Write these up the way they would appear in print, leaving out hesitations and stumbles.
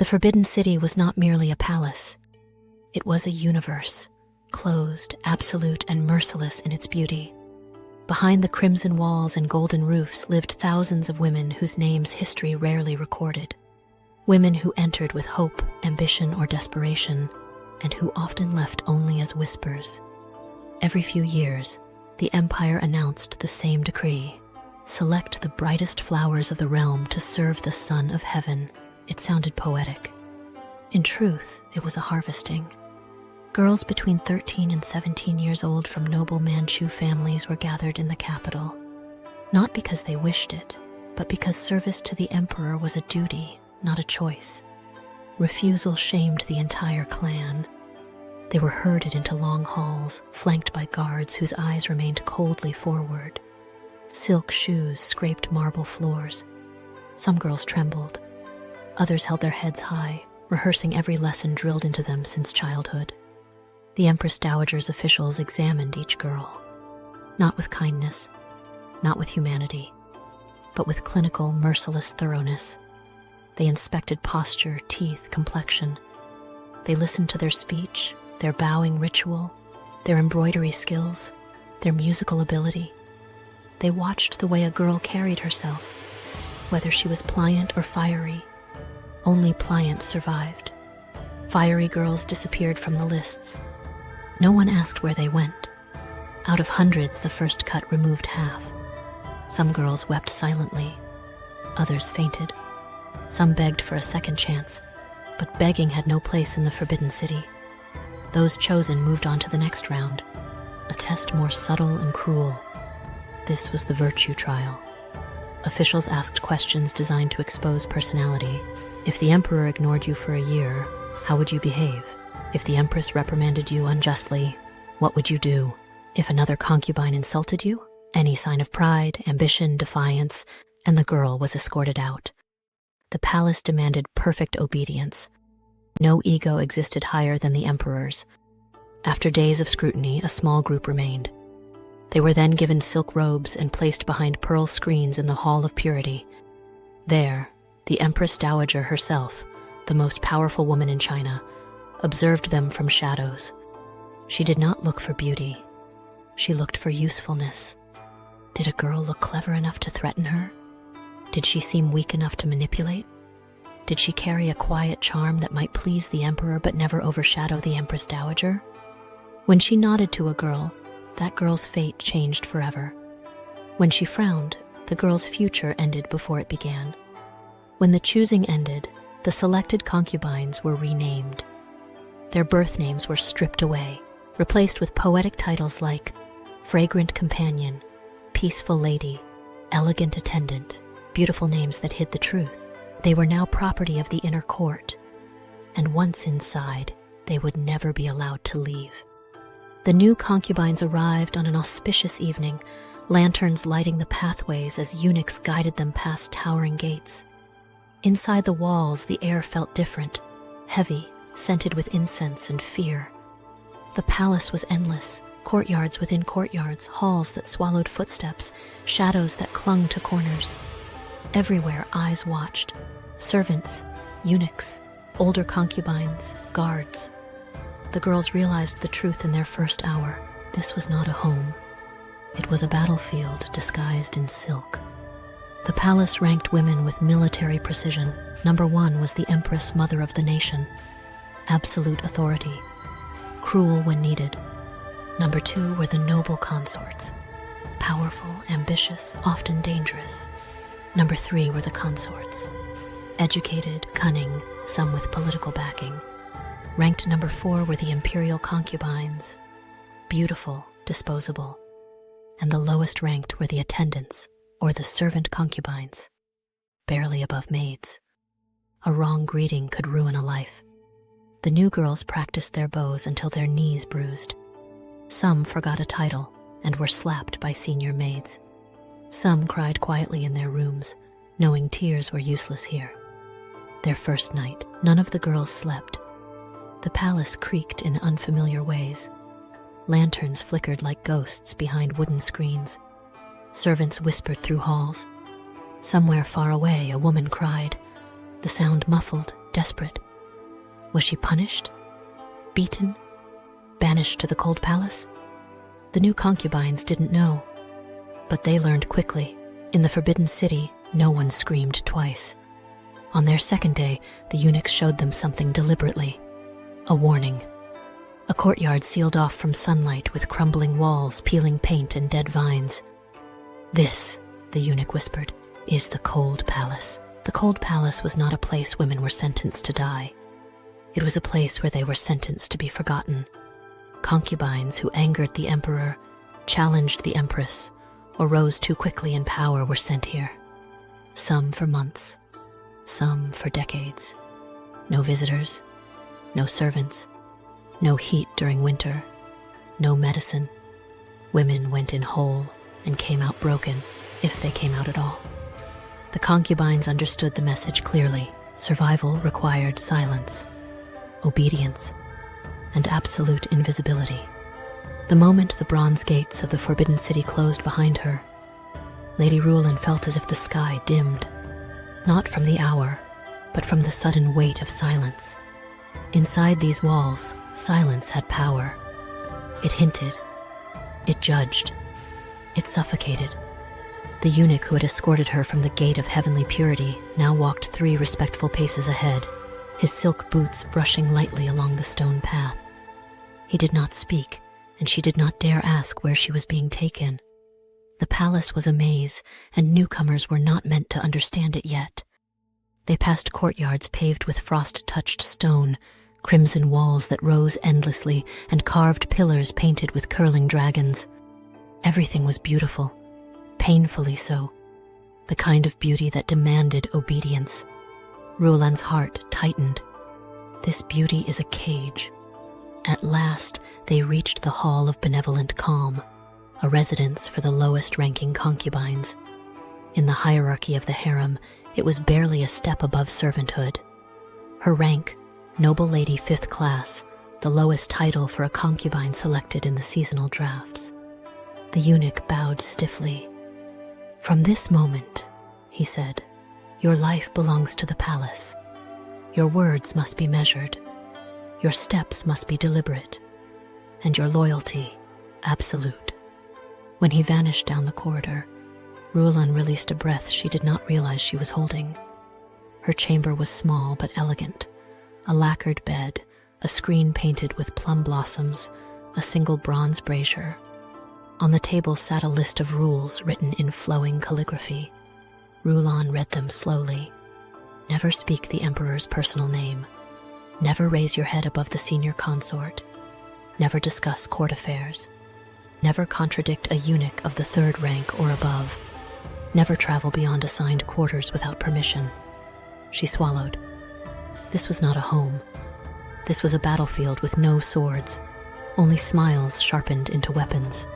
The Forbidden City was not merely a palace. It was a universe, closed, absolute, and merciless in its beauty. Behind the crimson walls and golden roofs lived thousands of women whose names history rarely recorded. Women who entered with hope, ambition, or desperation, and who often left only as whispers. Every few years, the empire announced the same decree: select the brightest flowers of the realm to serve the Son of Heaven. It sounded poetic. In truth, it was a harvesting. Girls between 13 and 17 years old from noble Manchu families were gathered in the capital, not because they wished it, but because service to the emperor was a duty, not a choice. Refusal shamed the entire clan. They were herded into long halls, flanked by guards whose eyes remained coldly forward. Silk shoes scraped marble floors. Some girls trembled. Others held their heads high, rehearsing every lesson drilled into them since childhood. The Empress Dowager's officials examined each girl, not with kindness, not with humanity, but with clinical, merciless thoroughness. They inspected posture, teeth, complexion. They listened to their speech, their bowing ritual, their embroidery skills, their musical ability. They watched the way a girl carried herself, whether she was pliant or fiery. Only pliant survived. Fiery girls disappeared from the lists. No one asked where they went. Out of hundreds, the first cut removed half. Some girls wept silently. Others fainted. Some begged for a second chance, but begging had no place in the Forbidden City. Those chosen moved on to the next round, a test more subtle and cruel. This was the virtue trial. Officials asked questions designed to expose personality. If the emperor ignored you for a year, how would you behave? If the empress reprimanded you unjustly, what would you do? If another concubine insulted you, any sign of pride, ambition, defiance, and the girl was escorted out. The palace demanded perfect obedience. No ego existed higher than the emperor's. After days of scrutiny, a small group remained. They were then given silk robes and placed behind pearl screens in the Hall of Purity. There, the Empress Dowager herself, the most powerful woman in China, observed them from shadows. She did not look for beauty. She looked for usefulness. Did a girl look clever enough to threaten her? Did she seem weak enough to manipulate? Did she carry a quiet charm that might please the emperor but never overshadow the Empress Dowager? When she nodded to a girl, that girl's fate changed forever. When she frowned, the girl's future ended before it began. When the choosing ended, the selected concubines were renamed. Their birth names were stripped away, replaced with poetic titles like Fragrant Companion, Peaceful Lady, Elegant Attendant, beautiful names that hid the truth. They were now property of the inner court, and once inside, they would never be allowed to leave. The new concubines arrived on an auspicious evening, lanterns lighting the pathways as eunuchs guided them past towering gates. Inside the walls, the air felt different, heavy, scented with incense and fear. The palace was endless, courtyards within courtyards, halls that swallowed footsteps, shadows that clung to corners. Everywhere, eyes watched. Servants, eunuchs, older concubines, guards. The girls realized the truth in their first hour. This was not a home. It was a battlefield disguised in silk. The palace ranked women with military precision. Number 1 was the Empress Mother of the Nation. Absolute authority. Cruel when needed. Number 2 were the noble consorts. Powerful, ambitious, often dangerous. Number 3 were the consorts. Educated, cunning, some with political backing. Ranked number 4 were the imperial concubines. Beautiful, disposable. And the lowest ranked were the attendants, or the servant concubines, barely above maids. A wrong greeting could ruin a life. The new girls practiced their bows until their knees bruised. Some forgot a title and were slapped by senior maids. Some cried quietly in their rooms, knowing tears were useless here. Their first night, none of the girls slept. The palace creaked in unfamiliar ways. Lanterns flickered like ghosts behind wooden screens. Servants whispered through halls. Somewhere far away, a woman cried, the sound muffled, desperate. Was she punished? Beaten? Banished to the cold palace? The new concubines didn't know. But they learned quickly. In the forbidden city, no one screamed twice. On their second day, the eunuchs showed them something deliberately. A warning. A courtyard sealed off from sunlight with crumbling walls, peeling paint, and dead vines. "This," the eunuch whispered, "is the cold palace." The cold palace was not a place women were sentenced to die. It was a place where they were sentenced to be forgotten. Concubines who angered the emperor, challenged the empress, or rose too quickly in power were sent here. Some for months, some for decades. No visitors, no servants, no heat during winter, no medicine. Women went in whole and came out broken, if they came out at all. The concubines understood the message clearly. Survival required silence, obedience, and absolute invisibility. The moment the bronze gates of the forbidden city closed behind her, Lady Ruolan felt as if the sky dimmed, not from the hour, but from the sudden weight of silence. Inside these walls, silence had power. It hinted, it judged, it suffocated. The eunuch who had escorted her from the gate of heavenly purity now walked 3 respectful paces ahead, his silk boots brushing lightly along the stone path. He did not speak, and she did not dare ask where she was being taken. The palace was a maze, and newcomers were not meant to understand it yet. They passed courtyards paved with frost-touched stone, crimson walls that rose endlessly, and carved pillars painted with curling dragons. Everything was beautiful, painfully so, the kind of beauty that demanded obedience. Ruolan's heart tightened. This beauty is a cage. At last, they reached the Hall of Benevolent Calm, a residence for the lowest-ranking concubines. In the hierarchy of the harem, it was barely a step above servanthood. Her rank, noble lady 5th class, the lowest title for a concubine selected in the seasonal drafts. The eunuch bowed stiffly. "From this moment," he said, "your life belongs to the palace. Your words must be measured. Your steps must be deliberate, and your loyalty absolute." When he vanished down the corridor, Ruolan released a breath she did not realize she was holding. Her chamber was small but elegant. A lacquered bed, a screen painted with plum blossoms, a single bronze brazier. On the table sat a list of rules written in flowing calligraphy. Ruolan read them slowly. Never speak the emperor's personal name. Never raise your head above the senior consort. Never discuss court affairs. Never contradict a eunuch of the 3rd rank or above. Never travel beyond assigned quarters without permission. She swallowed. This was not a home. This was a battlefield with no swords, only smiles sharpened into weapons.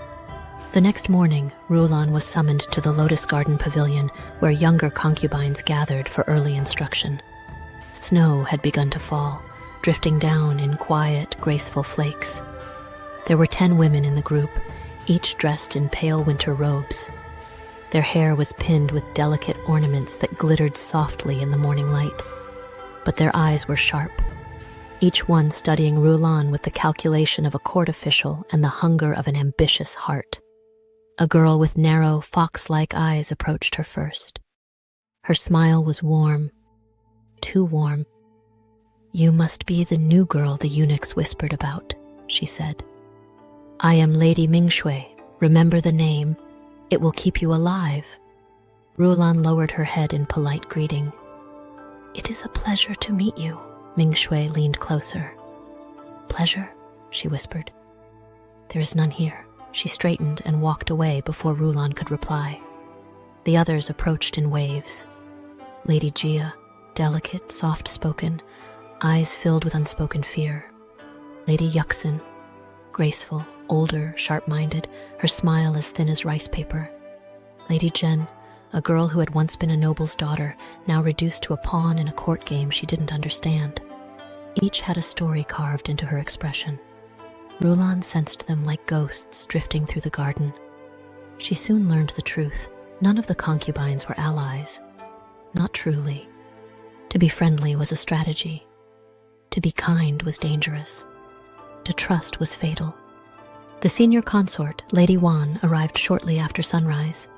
The next morning, Ruolan was summoned to the Lotus Garden Pavilion, where younger concubines gathered for early instruction. Snow had begun to fall, drifting down in quiet, graceful flakes. There were 10 women in the group, each dressed in pale winter robes. Their hair was pinned with delicate ornaments that glittered softly in the morning light. But their eyes were sharp, each one studying Ruolan with the calculation of a court official and the hunger of an ambitious heart. A girl with narrow, fox-like eyes approached her first. Her smile was warm, too warm. "You must be the new girl the eunuchs whispered about," she said. "I am Lady Mingshui. Remember the name. It will keep you alive." Ruolan lowered her head in polite greeting. "It is a pleasure to meet you." Mingshui leaned closer. "Pleasure?" she whispered. "There is none here." She straightened and walked away before Ruolan could reply. The others approached in waves. Lady Jia, delicate, soft-spoken, eyes filled with unspoken fear. Lady Yuxin, graceful, older, sharp-minded, her smile as thin as rice paper. Lady Jen, a girl who had once been a noble's daughter, now reduced to a pawn in a court game she didn't understand. Each had a story carved into her expression. Ruolan sensed them like ghosts drifting through the garden. She soon learned the truth. None of the concubines were allies. Not truly. To be friendly was a strategy. To be kind was dangerous. To trust was fatal. The senior consort, Lady Wan, arrived shortly after sunrise.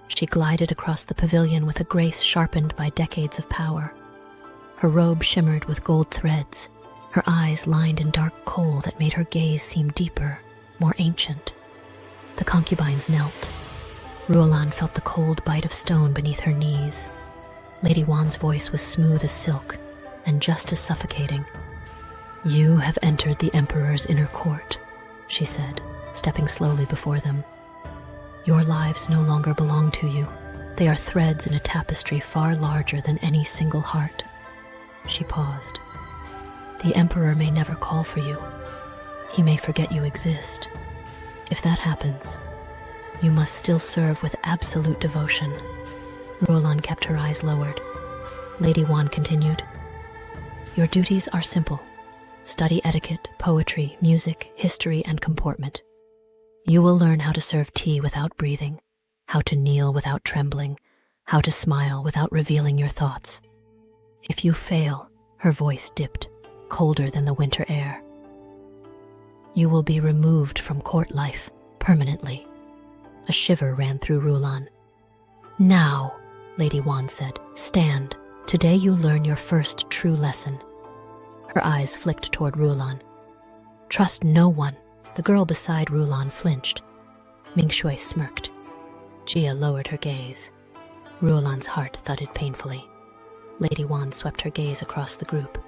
She glided across the pavilion with a grace sharpened by decades of power. Her robe shimmered with gold threads, her eyes lined in dark kohl that made her gaze seem deeper, more ancient. The concubines knelt. Ruolan felt the cold bite of stone beneath her knees. Lady Wan's voice was smooth as silk, and just as suffocating. "You have entered the Emperor's inner court," she said, stepping slowly before them. "Your lives no longer belong to you. They are threads in a tapestry far larger than any single heart." She paused. "The Emperor may never call for you. He may forget you exist. If that happens, you must still serve with absolute devotion." Ruolan kept her eyes lowered. Lady Wan continued, "Your duties are simple. Study etiquette, poetry, music, history, and comportment. You will learn how to serve tea without breathing, how to kneel without trembling, how to smile without revealing your thoughts. If you fail," her voice dipped, colder than the winter air, "you will be removed from court life permanently." A shiver ran through Ruolan. "Now," Lady Wan said, "stand. Today you learn your first true lesson." Her eyes flicked toward Ruolan. "Trust no one." The girl beside Ruolan flinched. Mingshui smirked. Jia lowered her gaze. Ruolan's heart thudded painfully. Lady Wan swept her gaze across the group.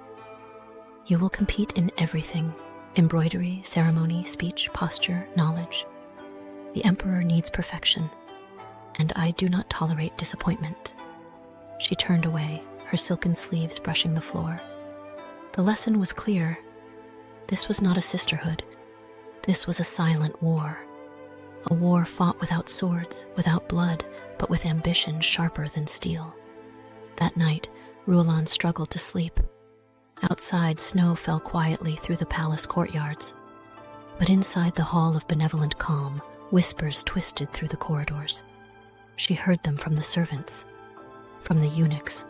"You will compete in everything: embroidery, ceremony, speech, posture, knowledge. The Emperor needs perfection, and I do not tolerate disappointment." She turned away, her silken sleeves brushing the floor. The lesson was clear. This was not a sisterhood. This was a silent war. A war fought without swords, without blood, but with ambition sharper than steel. That night, Ruolan struggled to sleep. Outside, snow fell quietly through the palace courtyards. But inside the hall of benevolent calm, whispers twisted through the corridors. She heard them from the servants, from the eunuchs,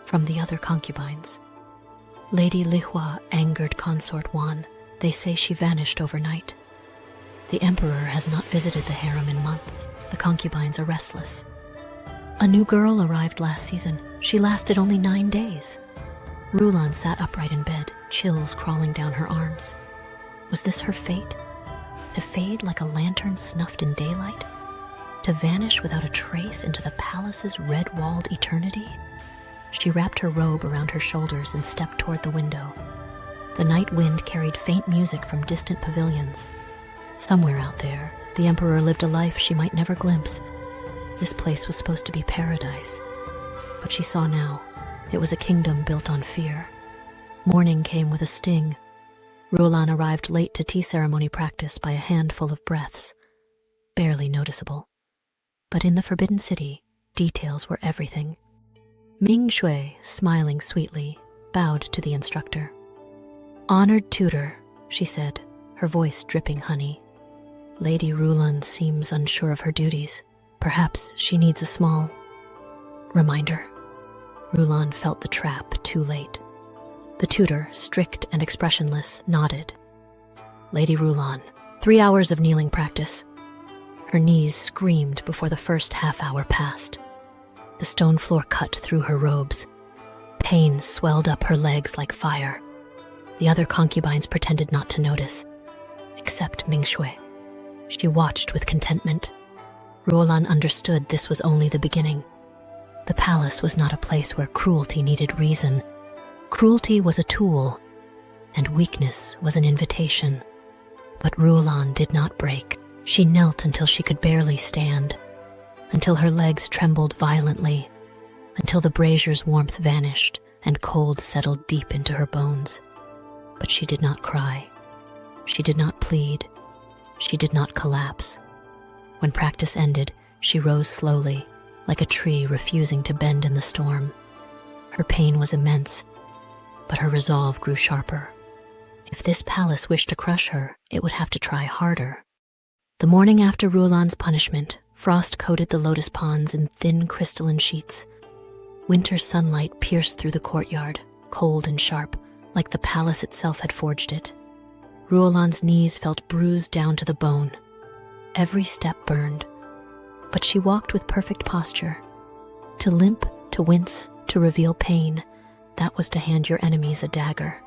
from the other concubines. Lady Lihua angered Consort Wan. They say she vanished overnight. The Emperor has not visited the harem in months. The concubines are restless. A new girl arrived last season. She lasted only 9 days. Ruolan sat upright in bed, chills crawling down her arms. Was this her fate? To fade like a lantern snuffed in daylight? To vanish without a trace into the palace's red-walled eternity? She wrapped her robe around her shoulders and stepped toward the window. The night wind carried faint music from distant pavilions. Somewhere out there, the Emperor lived a life she might never glimpse. This place was supposed to be paradise. But she saw now, it was a kingdom built on fear. Morning came with a sting. Ruolan arrived late to tea ceremony practice by a handful of breaths, barely noticeable. But in the Forbidden City, details were everything. Ming Shui, smiling sweetly, bowed to the instructor. "Honored tutor," she said, her voice dripping honey. "Lady Ruolan seems unsure of her duties. Perhaps she needs a small reminder." Ruolan felt the trap too late. The tutor, strict and expressionless, nodded. "Lady Ruolan, 3 hours of kneeling practice." Her knees screamed before the first half-hour passed. The stone floor cut through her robes. Pain swelled up her legs like fire. The other concubines pretended not to notice, except Ming Shui. She watched with contentment. Ruolan understood this was only the beginning. The palace was not a place where cruelty needed reason. Cruelty was a tool, and weakness was an invitation. But Ruolan did not break. She knelt until she could barely stand, until her legs trembled violently, until the brazier's warmth vanished and cold settled deep into her bones. But she did not cry. She did not plead. She did not collapse. When practice ended, she rose slowly, like a tree refusing to bend in the storm. Her pain was immense, but her resolve grew sharper. If this palace wished to crush her, it would have to try harder. The morning after Ruolan's punishment, frost coated the lotus ponds in thin crystalline sheets. Winter sunlight pierced through the courtyard, cold and sharp, like the palace itself had forged it. Ruolan's knees felt bruised down to the bone. Every step burned, but she walked with perfect posture. To limp, to wince, to reveal pain, that was to hand your enemies a dagger.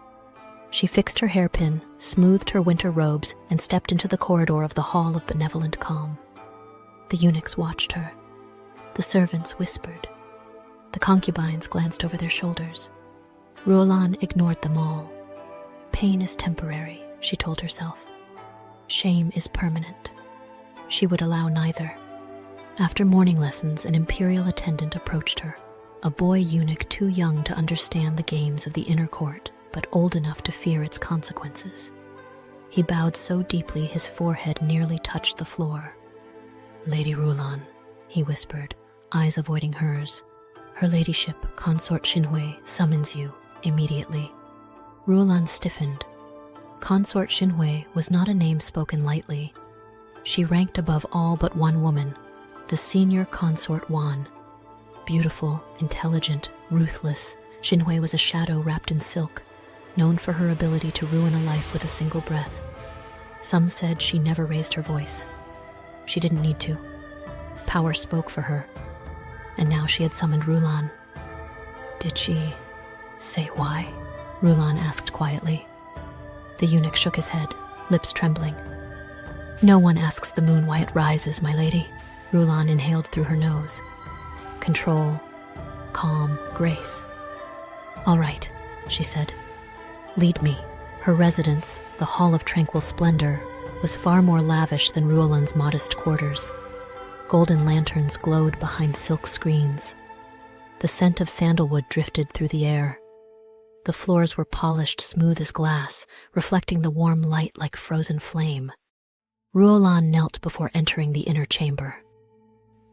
She fixed her hairpin, smoothed her winter robes, and stepped into the corridor of the Hall of Benevolent Calm. The eunuchs watched her. The servants whispered. The concubines glanced over their shoulders. Ruolan ignored them all. Pain is temporary, she told herself. Shame is permanent. She would allow neither. After morning lessons, an imperial attendant approached her, a boy eunuch too young to understand the games of the inner court, but old enough to fear its consequences. He bowed so deeply his forehead nearly touched the floor. "Lady Ruolan," he whispered, eyes avoiding hers. "Her ladyship, Consort Xinhui, summons you immediately." Ruolan stiffened. Consort Xinhui was not a name spoken lightly. She ranked above all but one woman, the senior consort Wan. Beautiful, intelligent, ruthless, Xinhui was a shadow wrapped in silk, known for her ability to ruin a life with a single breath. Some said she never raised her voice. She didn't need to. Power spoke for her. And now she had summoned Ruolan. Did she say why? Ruolan asked quietly. The eunuch shook his head, lips trembling. "No one asks the moon why it rises, my lady." Ruolan inhaled through her nose. Control, calm, grace. "All right," she said. "Lead me." Her residence, the Hall of Tranquil Splendor, was far more lavish than Ruolan's modest quarters. Golden lanterns glowed behind silk screens. The scent of sandalwood drifted through the air. The floors were polished smooth as glass, reflecting the warm light like frozen flame. Ruolan knelt before entering the inner chamber.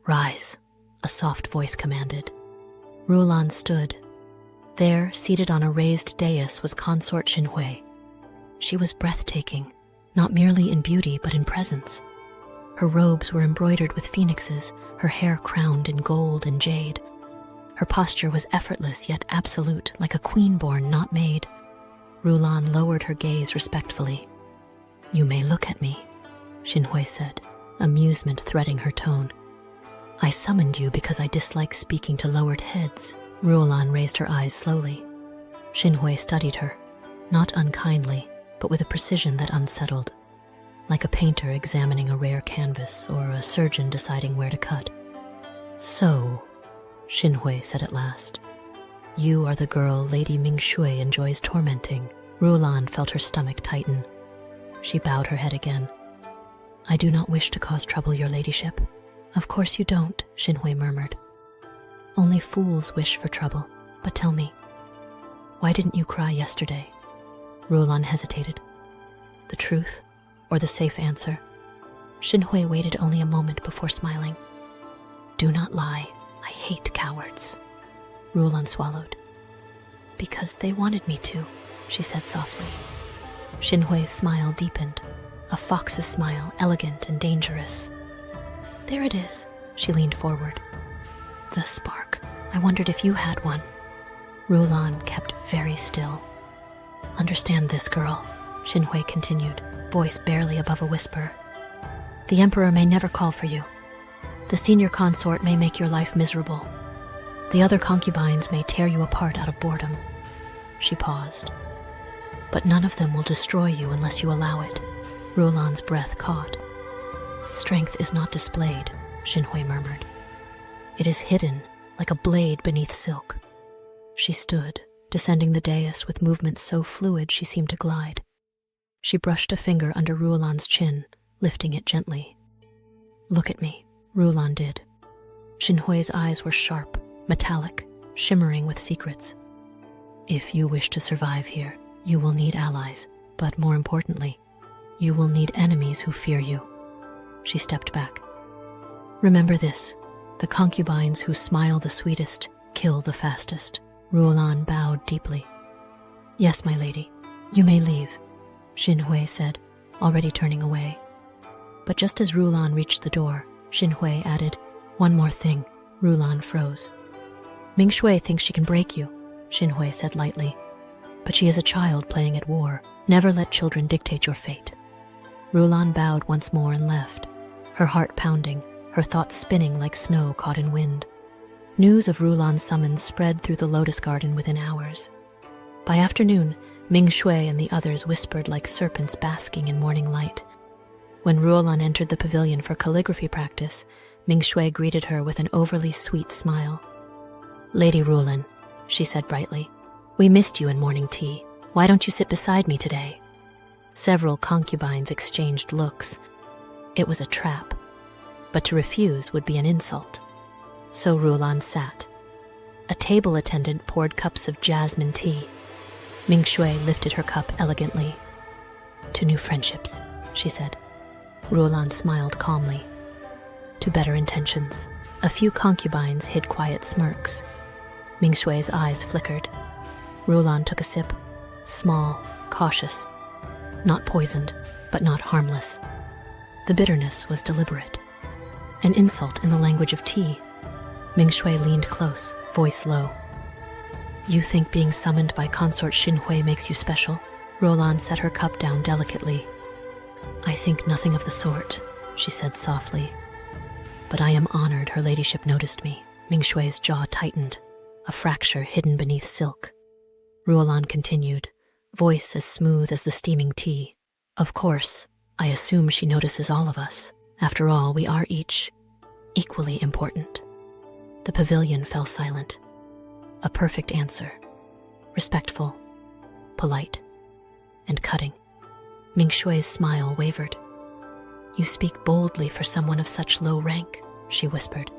"Rise," a soft voice commanded. Ruolan stood. There, seated on a raised dais, was Consort Xinhui. She was breathtaking, not merely in beauty but in presence. Her robes were embroidered with phoenixes, her hair crowned in gold and jade. Her posture was effortless yet absolute, like a queen born, not made. Ruolan lowered her gaze respectfully. "You may look at me," Xinhui said, amusement threading her tone. "I summoned you because I dislike speaking to lowered heads." Ruolan raised her eyes slowly. Xinhui studied her, not unkindly, but with a precision that unsettled, like a painter examining a rare canvas or a surgeon deciding where to cut. "So," Xinhui said at last, "you are the girl Lady Mingshui enjoys tormenting." Ruolan felt her stomach tighten. She bowed her head again. "I do not wish to cause trouble, your ladyship." "Of course you don't," Xinhui murmured. "Only fools wish for trouble. But tell me, why didn't you cry yesterday?" Ruolan hesitated. The truth, or the safe answer? Xinhui waited only a moment before smiling. "Do not lie. I hate cowards." Ruolan swallowed. "Because they wanted me to," she said softly. Xinhui's smile deepened, a fox's smile, elegant and dangerous. "There it is." She leaned forward. "The spark. I wondered if you had one." Ruolan kept very still. "Understand this, girl," Xinhui continued, voice barely above a whisper. "The Emperor may never call for you. The senior consort may make your life miserable. The other concubines may tear you apart out of boredom." She paused. "But none of them will destroy you unless you allow it." Ruolan's breath caught. "Strength is not displayed," Xinhui murmured. "It is hidden, like a blade beneath silk." She stood, descending the dais with movements so fluid she seemed to glide. She brushed a finger under Ruolan's chin, lifting it gently. "Look at me." Ruolan did. Xinhui's eyes were sharp, metallic, shimmering with secrets. "If you wish to survive here, you will need allies, but more importantly, you will need enemies who fear you." She stepped back. "Remember this, the concubines who smile the sweetest kill the fastest." Ruolan bowed deeply. "Yes, my lady, you may leave," Xinhui said, already turning away. But just as Ruolan reached the door, Xinhui added, "One more thing." Ruolan froze. Ming Shui thinks she can break you, Xinhui said lightly. But she is a child playing at war. Never let children dictate your fate. Ruolan bowed once more and left, her heart pounding, her thoughts spinning like snow caught in wind. News of Ruolan's summons spread through the lotus garden within hours. By afternoon, Ming Shui and the others whispered like serpents basking in morning light. When Ruolan entered the pavilion for calligraphy practice, Ming Shui greeted her with an overly sweet smile. "Lady Ruolan," she said brightly, "we missed you in morning tea. Why don't you sit beside me today?" Several concubines exchanged looks. It was a trap, but to refuse would be an insult. So Ruolan sat. A table attendant poured cups of jasmine tea. Ming Shui lifted her cup elegantly. "To new friendships," she said. Ruolan smiled calmly. "To better intentions." A few concubines hid quiet smirks. Ming Shui's eyes flickered. Ruolan took a sip. Small, cautious. Not poisoned, but not harmless. The bitterness was deliberate. An insult in the language of tea. Ming Shui leaned close, voice low. "You think being summoned by consort Xinhui makes you special?" Ruolan set her cup down delicately. "I think nothing of the sort," she said softly. "But I am honored her ladyship noticed me." Ming Shui's jaw tightened, a fracture hidden beneath silk. Ruolan continued, voice as smooth as the steaming tea. "Of course, I assume she notices all of us. After all, we are each equally important." The pavilion fell silent. A perfect answer. Respectful, polite, and cutting. Ming Shui's smile wavered. "You speak boldly for someone of such low rank," she whispered.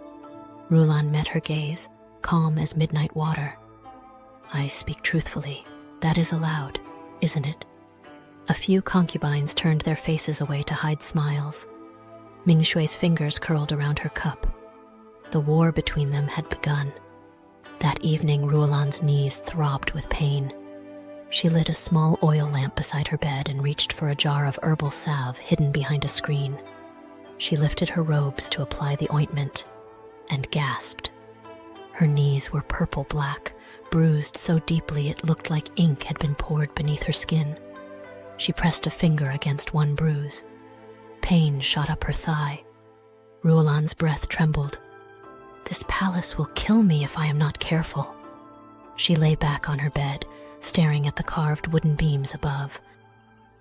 Ruolan met her gaze, calm as midnight water. "I speak truthfully. That is allowed, isn't it?" A few concubines turned their faces away to hide smiles. Ming Shui's fingers curled around her cup. The war between them had begun. That evening, Ruolan's knees throbbed with pain. She lit a small oil lamp beside her bed and reached for a jar of herbal salve hidden behind a screen. She lifted her robes to apply the ointment and gasped. Her knees were purple-black, bruised so deeply it looked like ink had been poured beneath her skin. She pressed a finger against one bruise. Pain shot up her thigh. Ruolan's breath trembled. "This palace will kill me if I am not careful." She lay back on her bed, staring at the carved wooden beams above.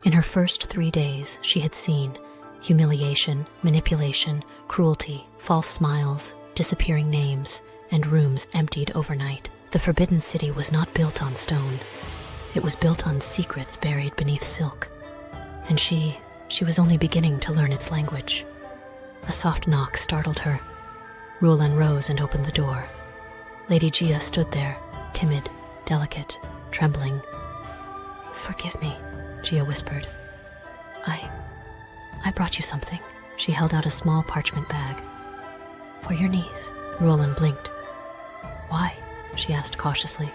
In her first 3 days, she had seen humiliation, manipulation, cruelty, false smiles, disappearing names, and rooms emptied overnight. The Forbidden City was not built on stone. It was built on secrets buried beneath silk. And she was only beginning to learn its language. A soft knock startled her. Ruolan rose and opened the door. Lady Jia stood there, timid, delicate, trembling. "Forgive me," Jia whispered. I brought you something." She held out a small parchment bag. "For your knees." Ruolan blinked. "Why?" she asked cautiously.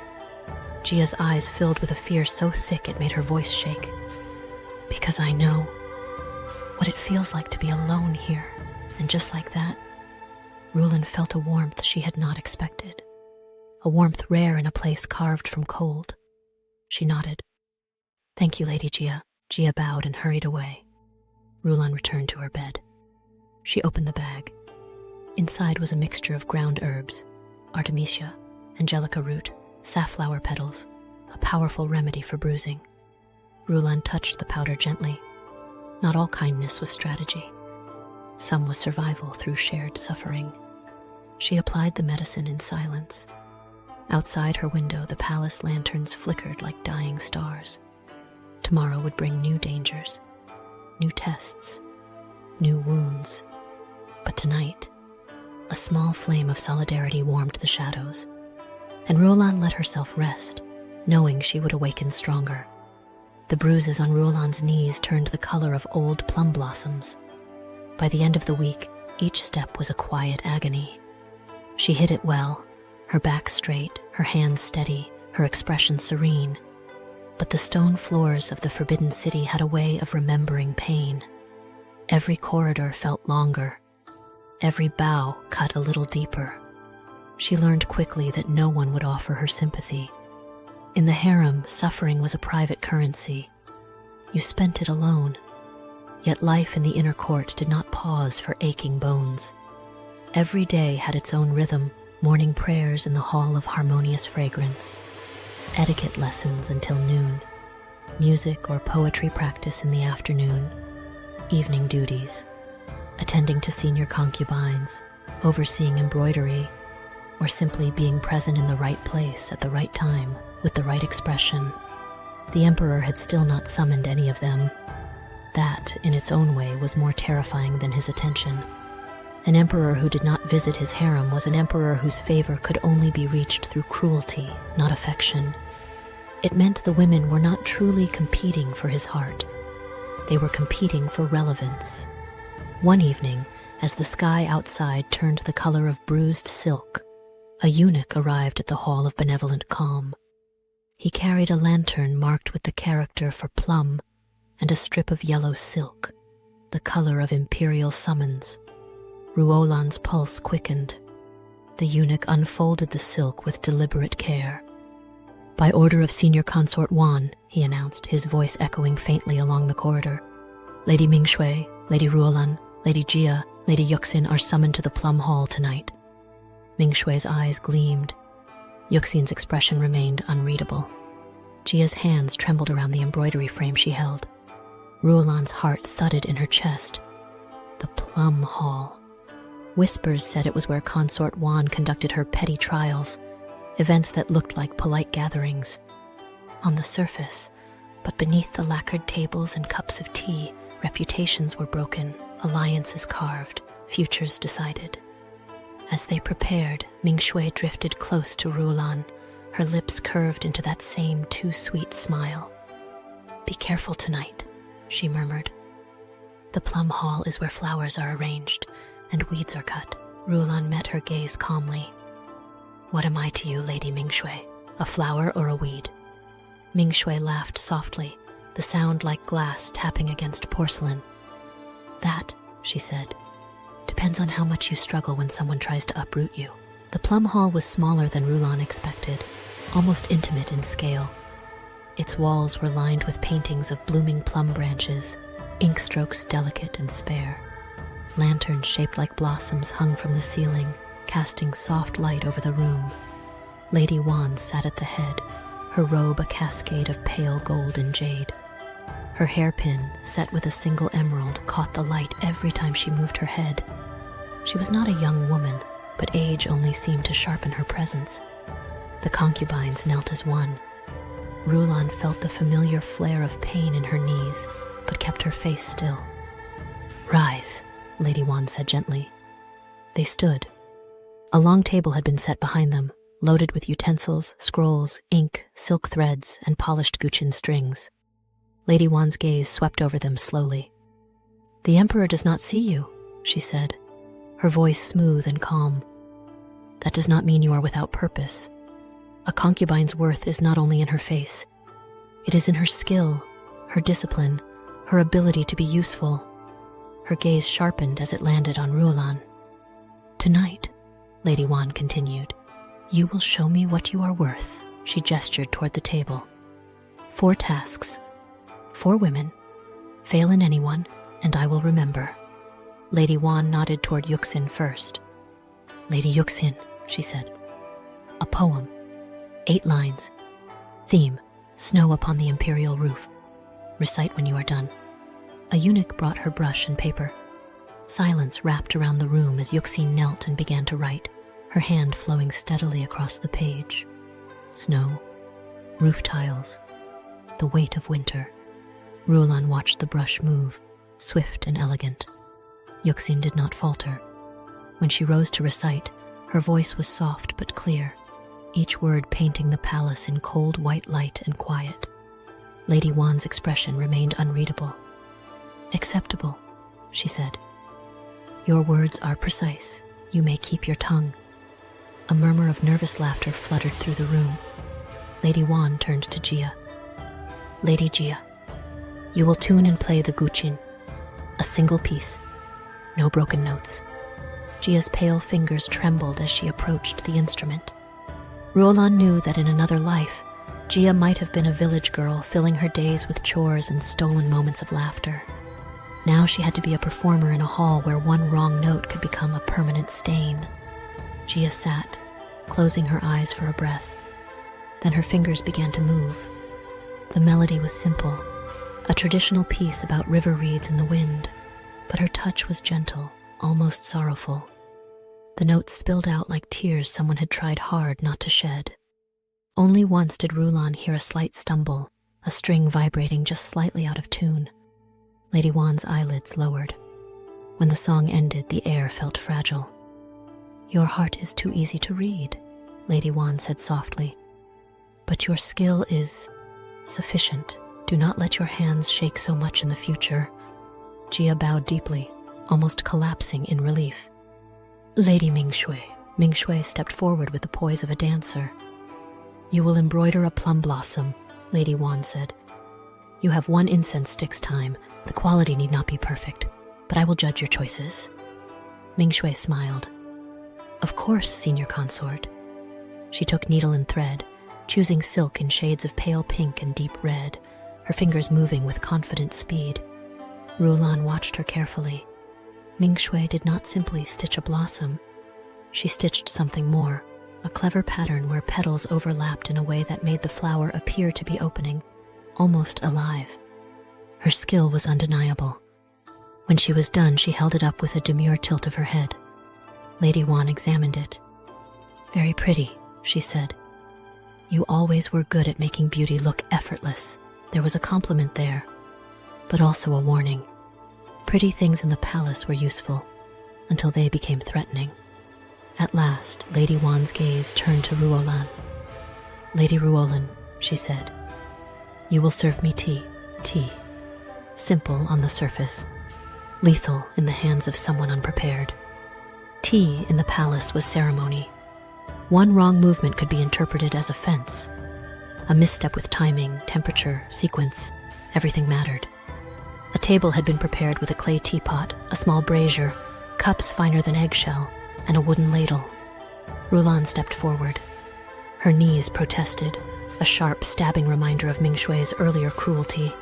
Jia's eyes filled with a fear so thick it made her voice shake. "Because I know what it feels like to be alone here." And just like that, Ruolan felt a warmth she had not expected. A warmth rare in a place carved from cold. She nodded. "Thank you, Lady Jia." Jia bowed and hurried away. Ruolan returned to her bed. She opened the bag. Inside was a mixture of ground herbs, artemisia, angelica root, safflower petals, a powerful remedy for bruising. Ruolan touched the powder gently. Not all kindness was strategy. Some was survival through shared suffering. She applied the medicine in silence. Outside her window, the palace lanterns flickered like dying stars. Tomorrow would bring new dangers, new tests, new wounds. But tonight, a small flame of solidarity warmed the shadows, and Ruolan let herself rest, knowing she would awaken stronger. The bruises on Ruolan's knees turned the color of old plum blossoms. By the end of the week, each step was a quiet agony. She hid it well, her back straight, her hands steady, her expression serene. But the stone floors of the Forbidden City had a way of remembering pain. Every corridor felt longer. Every bow cut a little deeper. She learned quickly that no one would offer her sympathy. In the harem, suffering was a private currency. You spent it alone. Yet life in the inner court did not pause for aching bones. Every day had its own rhythm, morning prayers in the hall of harmonious fragrance, etiquette lessons until noon, music or poetry practice in the afternoon, evening duties, attending to senior concubines, overseeing embroidery, or simply being present in the right place at the right time with the right expression. The emperor had still not summoned any of them. That, in its own way, was more terrifying than his attention. An emperor who did not visit his harem was an emperor whose favor could only be reached through cruelty, not affection. It meant the women were not truly competing for his heart. They were competing for relevance. One evening, as the sky outside turned the color of bruised silk, a eunuch arrived at the Hall of Benevolent Calm. He carried a lantern marked with the character for plum and a strip of yellow silk, the color of imperial summons. Ruolan's pulse quickened. The eunuch unfolded the silk with deliberate care. "By order of Senior Consort Wan," he announced, his voice echoing faintly along the corridor. "Lady Mingshui, Lady Ruolan, Lady Jia, Lady Yuxin are summoned to the Plum Hall tonight." Mingshui's eyes gleamed. Yuxin's expression remained unreadable. Jia's hands trembled around the embroidery frame she held. Ruolan's heart thudded in her chest. The Plum Hall. Whispers said it was where Consort Wan conducted her petty trials, events that looked like polite gatherings. On the surface, but beneath the lacquered tables and cups of tea, reputations were broken, alliances carved, futures decided. As they prepared, Mingshui drifted close to Ruolan, her lips curved into that same too-sweet smile. "Be careful tonight," she murmured. "The Plum Hall is where flowers are arranged and weeds are cut." Ruolan met her gaze calmly. "What am I to you, Lady Mingshui? A flower or a weed?" Mingshui laughed softly, the sound like glass tapping against porcelain. "That," she said, "depends on how much you struggle when someone tries to uproot you." The Plum Hall was smaller than Ruolan expected, almost intimate in scale. Its walls were lined with paintings of blooming plum branches, ink strokes delicate and spare. Lanterns shaped like blossoms hung from the ceiling, casting soft light over the room. Lady Wan sat at the head, her robe a cascade of pale gold and jade. Her hairpin, set with a single emerald, caught the light every time she moved her head. She was not a young woman, but age only seemed to sharpen her presence. The concubines knelt as one. Ruolan felt the familiar flare of pain in her knees, but kept her face still. "Rise," Lady Wan said gently. They stood. A long table had been set behind them, loaded with utensils, scrolls, ink, silk threads, and polished Guqin strings. Lady Wan's gaze swept over them slowly. "The Emperor does not see you," she said, her voice smooth and calm. "That does not mean you are without purpose. A concubine's worth is not only in her face. It is in her skill, her discipline, her ability to be useful." Her gaze sharpened as it landed on Ruolan. "Tonight," Lady Wan continued, "you will show me what you are worth." She gestured toward the table. 4 tasks. 4 women. Fail in anyone, and I will remember." Lady Wan nodded toward Yuxin first. "Lady Yuxin," she said. "A poem. 8 lines. Theme, snow upon the imperial roof. Recite when you are done." A eunuch brought her brush and paper. Silence wrapped around the room as Yuxin knelt and began to write, her hand flowing steadily across the page. Snow, roof tiles, the weight of winter. Ruolan watched the brush move, swift and elegant. Yuxin did not falter. When she rose to recite, her voice was soft but clear, each word painting the palace in cold white light and quiet. Lady Wan's expression remained unreadable. "Acceptable," she said. "Your words are precise. You may keep your tongue." A murmur of nervous laughter fluttered through the room. Lady Wan turned to Jia. "Lady Jia, you will tune and play the Guqin. A single piece. No broken notes." Gia's pale fingers trembled as she approached the instrument. Ruolan knew that in another life, Gia might have been a village girl filling her days with chores and stolen moments of laughter. Now she had to be a performer in a hall where one wrong note could become a permanent stain. Gia sat, closing her eyes for a breath. Then her fingers began to move. The melody was simple, a traditional piece about river reeds in the wind, but her touch was gentle, almost sorrowful. The notes spilled out like tears someone had tried hard not to shed. Only once did Ruolan hear a slight stumble, a string vibrating just slightly out of tune. Lady Wan's eyelids lowered. When the song ended, the air felt fragile. "Your heart is too easy to read," Lady Wan said softly. "But your skill is sufficient. Do not let your hands shake so much in the future." Gia bowed deeply, almost collapsing in relief. "Lady Mingshui." Mingshui stepped forward with the poise of a dancer. "You will embroider a plum blossom," Lady Wan said. "You have 1 incense stick's time. The quality need not be perfect, but I will judge your choices." Mingshui smiled. "Of course, senior consort." She took needle and thread, choosing silk in shades of pale pink and deep red, her fingers moving with confident speed. Ruolan watched her carefully. Mingshui did not simply stitch a blossom. She stitched something more, a clever pattern where petals overlapped in a way that made the flower appear to be opening, almost alive. Her skill was undeniable. When she was done, she held it up with a demure tilt of her head. Lady Wan examined it. "Very pretty," she said. "You always were good at making beauty look effortless." There was a compliment there, but also a warning. Pretty things in the palace were useful, until they became threatening. At last, Lady Wan's gaze turned to Ruolan. "Lady Ruolan," she said, "you will serve me tea. Tea. Simple on the surface, lethal in the hands of someone unprepared." Tea in the palace was ceremony. One wrong movement could be interpreted as offense. A misstep with timing, temperature, sequence, everything mattered. A table had been prepared with a clay teapot, a small brazier, cups finer than eggshell, and a wooden ladle. Ruolan stepped forward. Her knees protested, a sharp, stabbing reminder of Mingshui's earlier cruelty,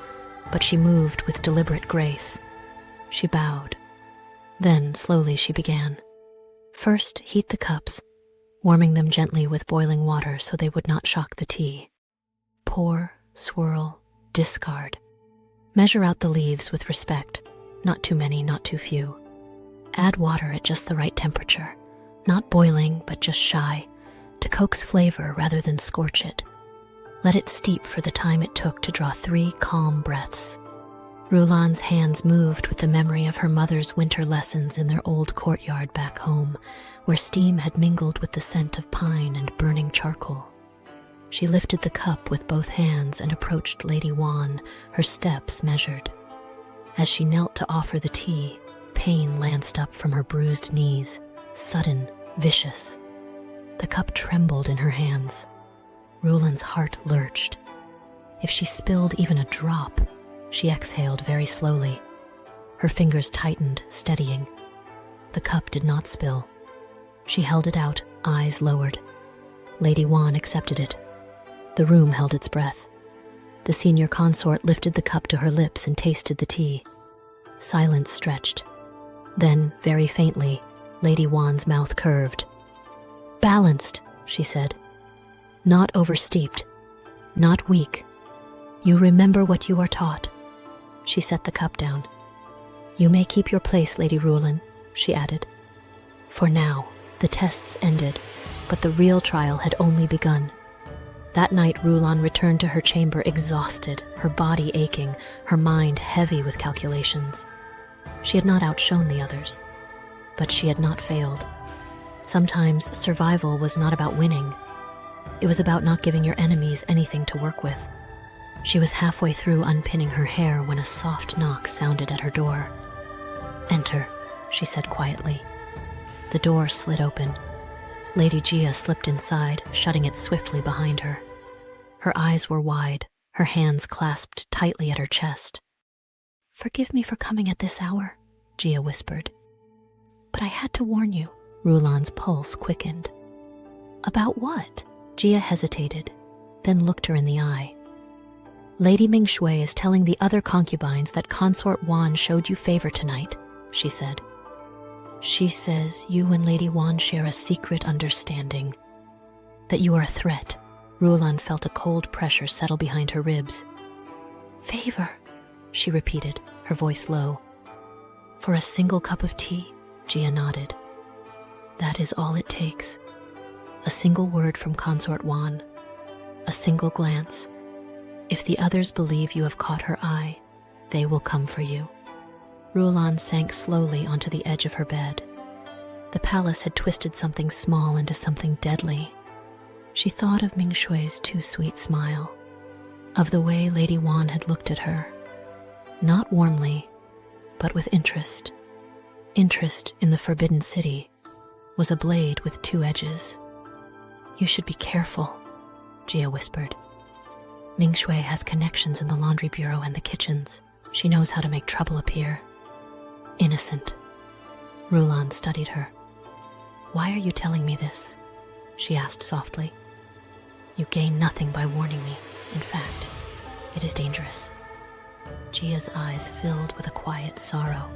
but she moved with deliberate grace. She bowed. Then, slowly, she began. First, heat the cups, warming them gently with boiling water so they would not shock the tea. Pour, swirl, discard. Measure out the leaves with respect, not too many, not too few. Add water at just the right temperature, not boiling, but just shy, to coax flavor rather than scorch it. Let it steep for the time it took to draw 3 calm breaths. Ruolan's hands moved with the memory of her mother's winter lessons in their old courtyard back home, where steam had mingled with the scent of pine and burning charcoal. She lifted the cup with both hands and approached Lady Wan, her steps measured. As she knelt to offer the tea, pain lanced up from her bruised knees, sudden, vicious. The cup trembled in her hands. Ruolan's heart lurched. If she spilled even a drop, she exhaled very slowly. Her fingers tightened, steadying. The cup did not spill. She held it out, eyes lowered. Lady Wan accepted it. The room held its breath. The senior consort lifted the cup to her lips and tasted the tea. Silence stretched. Then, very faintly, Lady Wan's mouth curved. "Balanced," she said. "Not oversteeped. Not weak. You remember what you are taught." She set the cup down. "You may keep your place, Lady Ruolan," she added. For now, the tests ended, but the real trial had only begun. That night, Ruolan returned to her chamber exhausted, her body aching, her mind heavy with calculations. She had not outshone the others, but she had not failed. Sometimes survival was not about winning. It was about not giving your enemies anything to work with. She was halfway through unpinning her hair when a soft knock sounded at her door. "Enter," she said quietly. The door slid open. Lady Gia slipped inside, shutting it swiftly behind her. Her eyes were wide, her hands clasped tightly at her chest. "Forgive me for coming at this hour," Gia whispered. But I had to warn you. Ruolan's pulse quickened. About what? Jia hesitated, then looked her in the eye. Lady Mingshui is telling the other concubines that Consort Wan showed you favor tonight, she said. She says you and Lady Wan share a secret understanding. That you are a threat. Ruolan felt a cold pressure settle behind her ribs. Favor, she repeated, her voice low. For a single cup of tea? Jia nodded. That is all it takes. A single word from Consort Wan. A single glance. If the others believe you have caught her eye, they will come for you. Ruolan sank slowly onto the edge of her bed. The palace had twisted something small into something deadly. She thought of Mingshui's too sweet smile, of the way Lady Wan had looked at her, not warmly, but with interest. Interest in the Forbidden City was a blade with two edges. You should be careful, Jia whispered. Mingshui has connections in the laundry bureau and the kitchens. She knows how to make trouble appear. Innocent. Ruolan studied her. Why are you telling me this? She asked softly. You gain nothing by warning me. In fact, it is dangerous. Jia's eyes filled with a quiet sorrow.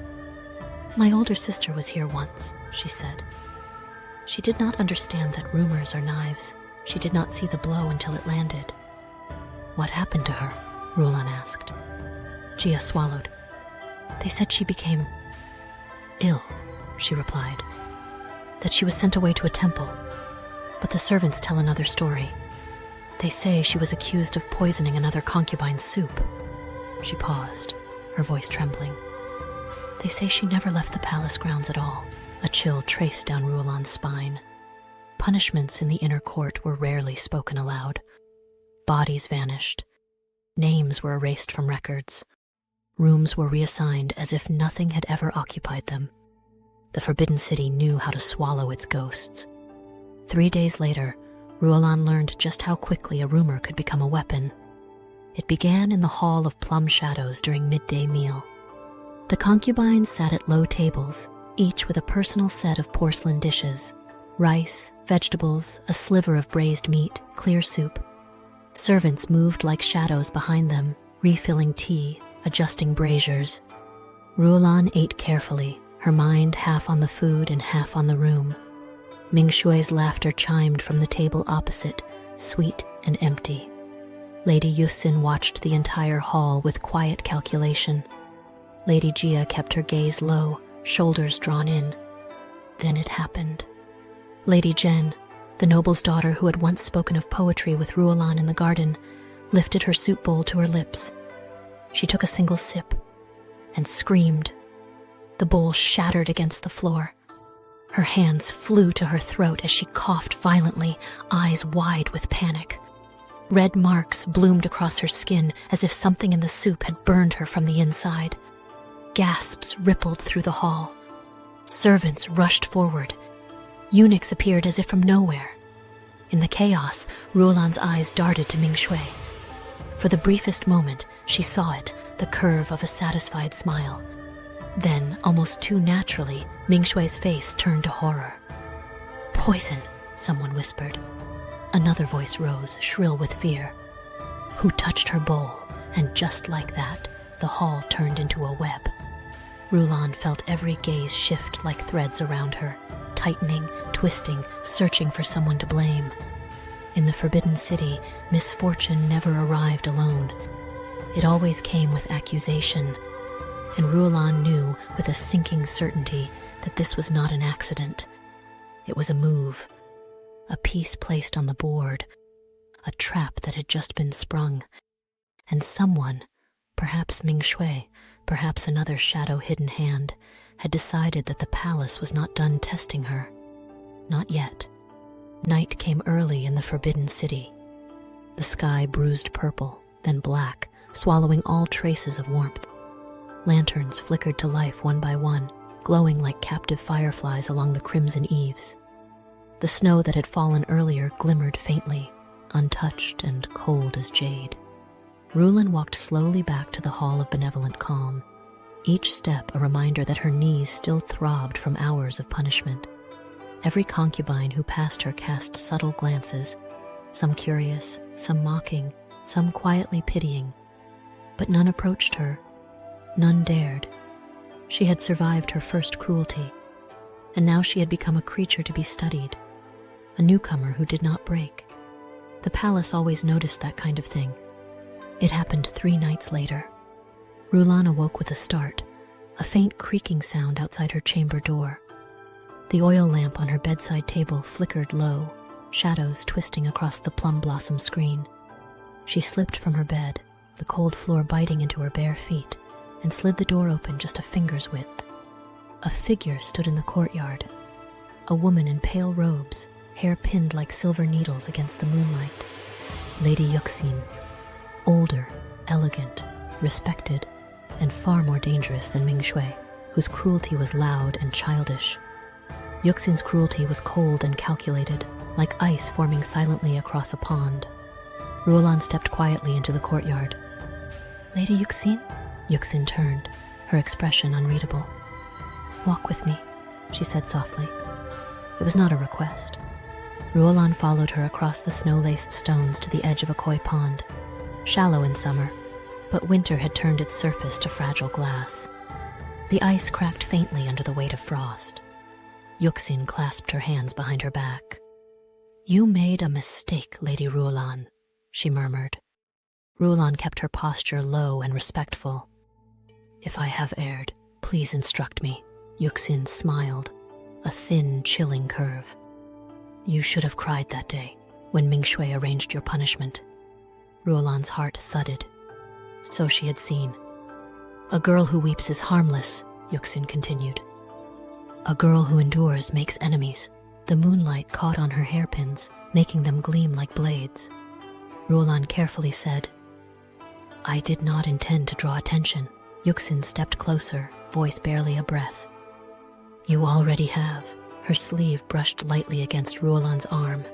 My older sister was here once, she said. She did not understand that rumors are knives. She did not see the blow until it landed. What happened to her? Ruolan asked. Jia swallowed. They said she became ill, she replied. That she was sent away to a temple. But the servants tell another story. They say she was accused of poisoning another concubine's soup. She paused, her voice trembling. They say she never left the palace grounds at all. A chill traced down Ruolan's spine. Punishments in the inner court were rarely spoken aloud. Bodies vanished. Names were erased from records. Rooms were reassigned as if nothing had ever occupied them. The Forbidden City knew how to swallow its ghosts. 3 days later, Ruolan learned just how quickly a rumor could become a weapon. It began in the Hall of Plum Shadows during midday meal. The concubines sat at low tables, each with a personal set of porcelain dishes: rice, vegetables, a sliver of braised meat, clear soup. Servants moved like shadows behind them, refilling tea, adjusting braziers. Ruolan ate carefully, her mind half on the food and half on the room. Mingshui's laughter chimed from the table opposite, sweet and empty. Lady Yusin watched the entire hall with quiet calculation. Lady Jia kept her gaze low, shoulders drawn in. Then it happened. Lady Jen, the noble's daughter who had once spoken of poetry with Ruolan in the garden, lifted her soup bowl to her lips. She took a single sip and screamed. The bowl shattered against the floor. Her hands flew to her throat as she coughed violently, eyes wide with panic. Red marks bloomed across her skin as if something in the soup had burned her from the inside. Gasps rippled through the hall. Servants rushed forward. Eunuchs appeared as if from nowhere. In the chaos, Ruolan's eyes darted to Mingshui. For the briefest moment, she saw it, the curve of a satisfied smile. Then, almost too naturally, Mingshui's face turned to horror. Poison, someone whispered. Another voice rose, shrill with fear. Who touched her bowl? And just like that, the hall turned into a web. Ruolan felt every gaze shift like threads around her, tightening, twisting, searching for someone to blame. In the Forbidden City, misfortune never arrived alone. It always came with accusation. And Ruolan knew with a sinking certainty that this was not an accident. It was a move, a piece placed on the board, a trap that had just been sprung. And someone, perhaps Mingshui, perhaps another shadow-hidden hand, had decided that the palace was not done testing her. Not yet. Night came early in the Forbidden City. The sky bruised purple, then black, swallowing all traces of warmth. Lanterns flickered to life one by one, glowing like captive fireflies along the crimson eaves. The snow that had fallen earlier glimmered faintly, untouched and cold as jade. Ruolan walked slowly back to the Hall of Benevolent Calm. each step a reminder that her knees still throbbed from hours of punishment. Every concubine who passed her cast subtle glances, some curious, some mocking, some quietly pitying. But none approached her. None dared. She had survived her first cruelty, and now she had become a creature to be studied, a newcomer who did not break. The palace always noticed that kind of thing. It happened 3 nights later. Ruolan awoke with a start, a faint creaking sound outside her chamber door. The oil lamp on her bedside table flickered low, shadows twisting across the plum blossom screen. She slipped from her bed, the cold floor biting into her bare feet, and slid the door open just a finger's width. A figure stood in the courtyard, a woman in pale robes, hair pinned like silver needles against the moonlight. Lady Yuxin, older, elegant, respected, and far more dangerous than Ming Shui, whose cruelty was loud and childish. Yuxin's cruelty was cold and calculated, like ice forming silently across a pond. Ruolan stepped quietly into the courtyard. "Lady Yuxin?" Yuxin turned, her expression unreadable. "Walk with me," she said softly. It was not a request. Ruolan followed her across the snow-laced stones to the edge of a koi pond, shallow in summer, but winter had turned its surface to fragile glass. The ice cracked faintly under the weight of frost. Yuxin clasped her hands behind her back. "You made a mistake, Lady Ruolan," she murmured. Ruolan kept her posture low and respectful. "If I have erred, please instruct me." Yuxin smiled, a thin, chilling curve. "You should have cried that day, when Ming Shui arranged your punishment." Ruolan's heart thudded. So she had seen. "A girl who weeps is harmless," Yuxin continued. "A girl who endures makes enemies." The moonlight caught on her hairpins, making them gleam like blades. Ruolan carefully said, "I did not intend to draw attention." Yuxin stepped closer, voice barely a breath. "You already have." Her sleeve brushed lightly against Ruolan's arm,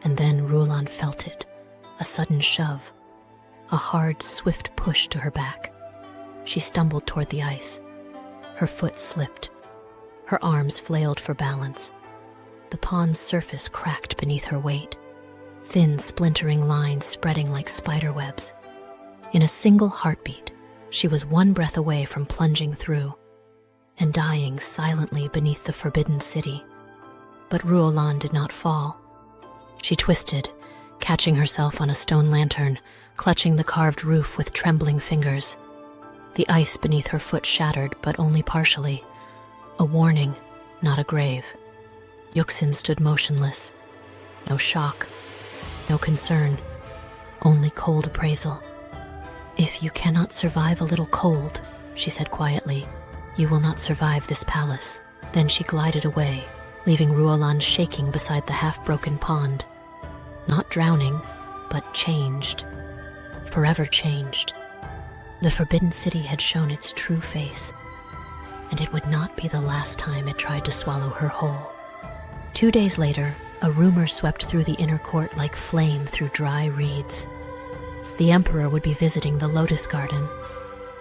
and then Ruolan felt it, a sudden shove, a hard, swift push to her back. She stumbled toward the ice. Her foot slipped. Her arms flailed for balance. The pond's surface cracked beneath her weight, thin, splintering lines spreading like spider webs. In a single heartbeat, she was one breath away from plunging through and dying silently beneath the forbidden city. But Ruolan did not fall. She twisted, catching herself on a stone lantern, clutching the carved roof with trembling fingers. The ice beneath her foot shattered, but only partially. A warning, not a grave. Yuxin stood motionless. No shock, no concern, only cold appraisal. "If you cannot survive a little cold," she said quietly, "you will not survive this palace." Then she glided away, leaving Ruolan shaking beside the half-broken pond. Not drowning, but changed. Forever changed. The Forbidden City had shown its true face, and it would not be the last time it tried to swallow her whole. 2 days later, a rumor swept through the inner court like flame through dry reeds. The emperor would be visiting the lotus garden.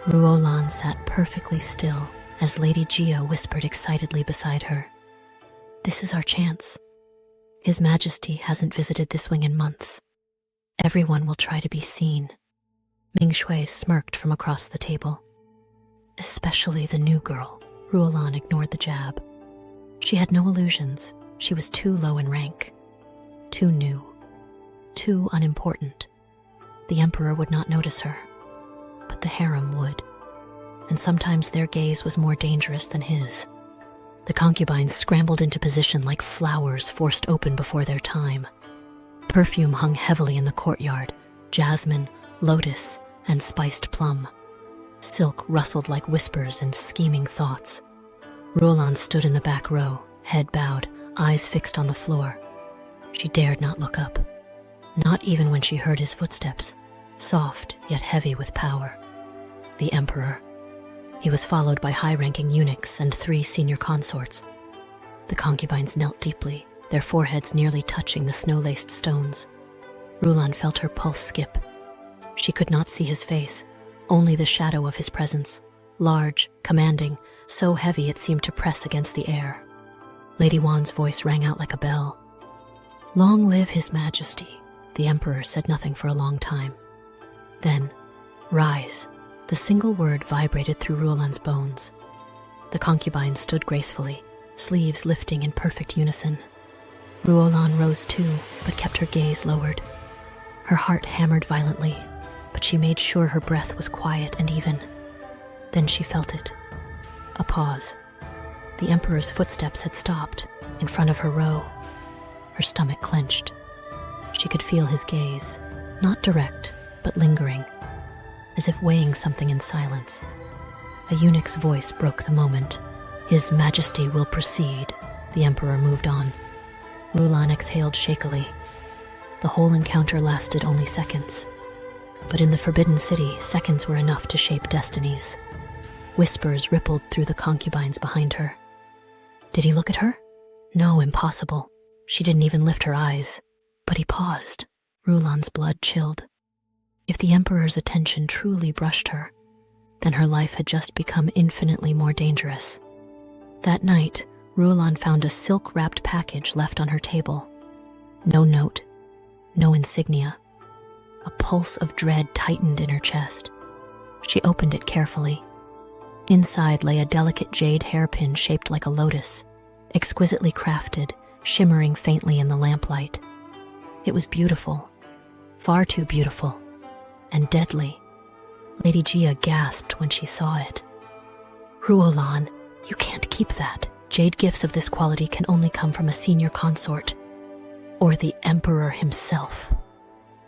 Ruolan sat perfectly still as Lady Jia whispered excitedly beside her, "This is our chance. His Majesty hasn't visited this wing in months. Everyone will try to be seen." Ming Shui smirked from across the table. "Especially the new girl." Ruolan ignored the jab. She had no illusions. She was too low in rank, too new, too unimportant. The emperor would not notice her, but the harem would, and sometimes their gaze was more dangerous than his. The concubines scrambled into position like flowers forced open before their time. Perfume hung heavily in the courtyard, jasmine, lotus, and spiced plum. Silk rustled like whispers and scheming thoughts. Ruolan stood in the back row, head bowed, eyes fixed on the floor. She dared not look up, not even when she heard his footsteps, soft yet heavy with power. The emperor. He was followed by high-ranking eunuchs and 3 senior consorts. The concubines knelt deeply, their foreheads nearly touching the snow-laced stones. Ruolan felt her pulse skip. She could not see his face, only the shadow of his presence, large, commanding, so heavy it seemed to press against the air. Lady Wan's voice rang out like a bell. "Long live His Majesty." The Emperor said nothing for a long time. Then, "Rise." The single word vibrated through Ruolan's bones. The concubine stood gracefully, sleeves lifting in perfect unison. Ruolan rose too, but kept her gaze lowered. Her heart hammered violently, but she made sure her breath was quiet and even. Then she felt it. A pause. The Emperor's footsteps had stopped, in front of her row. Her stomach clenched. She could feel his gaze, not direct, but lingering, as if weighing something in silence. A eunuch's voice broke the moment. "His Majesty will proceed." The Emperor moved on. Ruolan exhaled shakily. The whole encounter lasted only seconds. But in the Forbidden City, seconds were enough to shape destinies. Whispers rippled through the concubines behind her. Did he look at her? No, impossible. She didn't even lift her eyes. But he paused. Ruolan's blood chilled. If the Emperor's attention truly brushed her, then her life had just become infinitely more dangerous. That night, Ruolan found a silk-wrapped package left on her table. No note, no insignia. A pulse of dread tightened in her chest. She opened it carefully. Inside lay a delicate jade hairpin shaped like a lotus, exquisitely crafted, shimmering faintly in the lamplight. It was beautiful, far too beautiful, and deadly. Lady Gia gasped when she saw it. "Ruolan, you can't keep that. Jade gifts of this quality can only come from a senior consort, or the Emperor himself."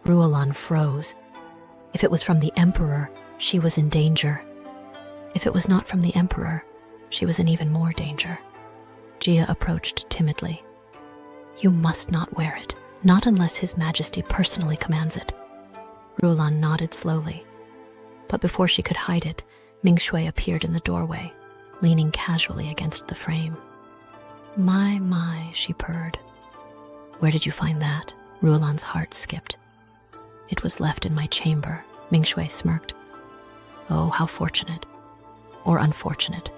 Ruolan froze. If it was from the Emperor, she was in danger. If it was not from the Emperor, she was in even more danger. Gia approached timidly. "You must not wear it, not unless His Majesty personally commands it." Ruolan nodded slowly. But before she could hide it, Mingshui appeared in the doorway, leaning casually against the frame. My, she purred. "Where did you find that?" Ruolan's heart skipped. "It was left in my chamber," Mingshui smirked. "Oh, how fortunate. Or unfortunate.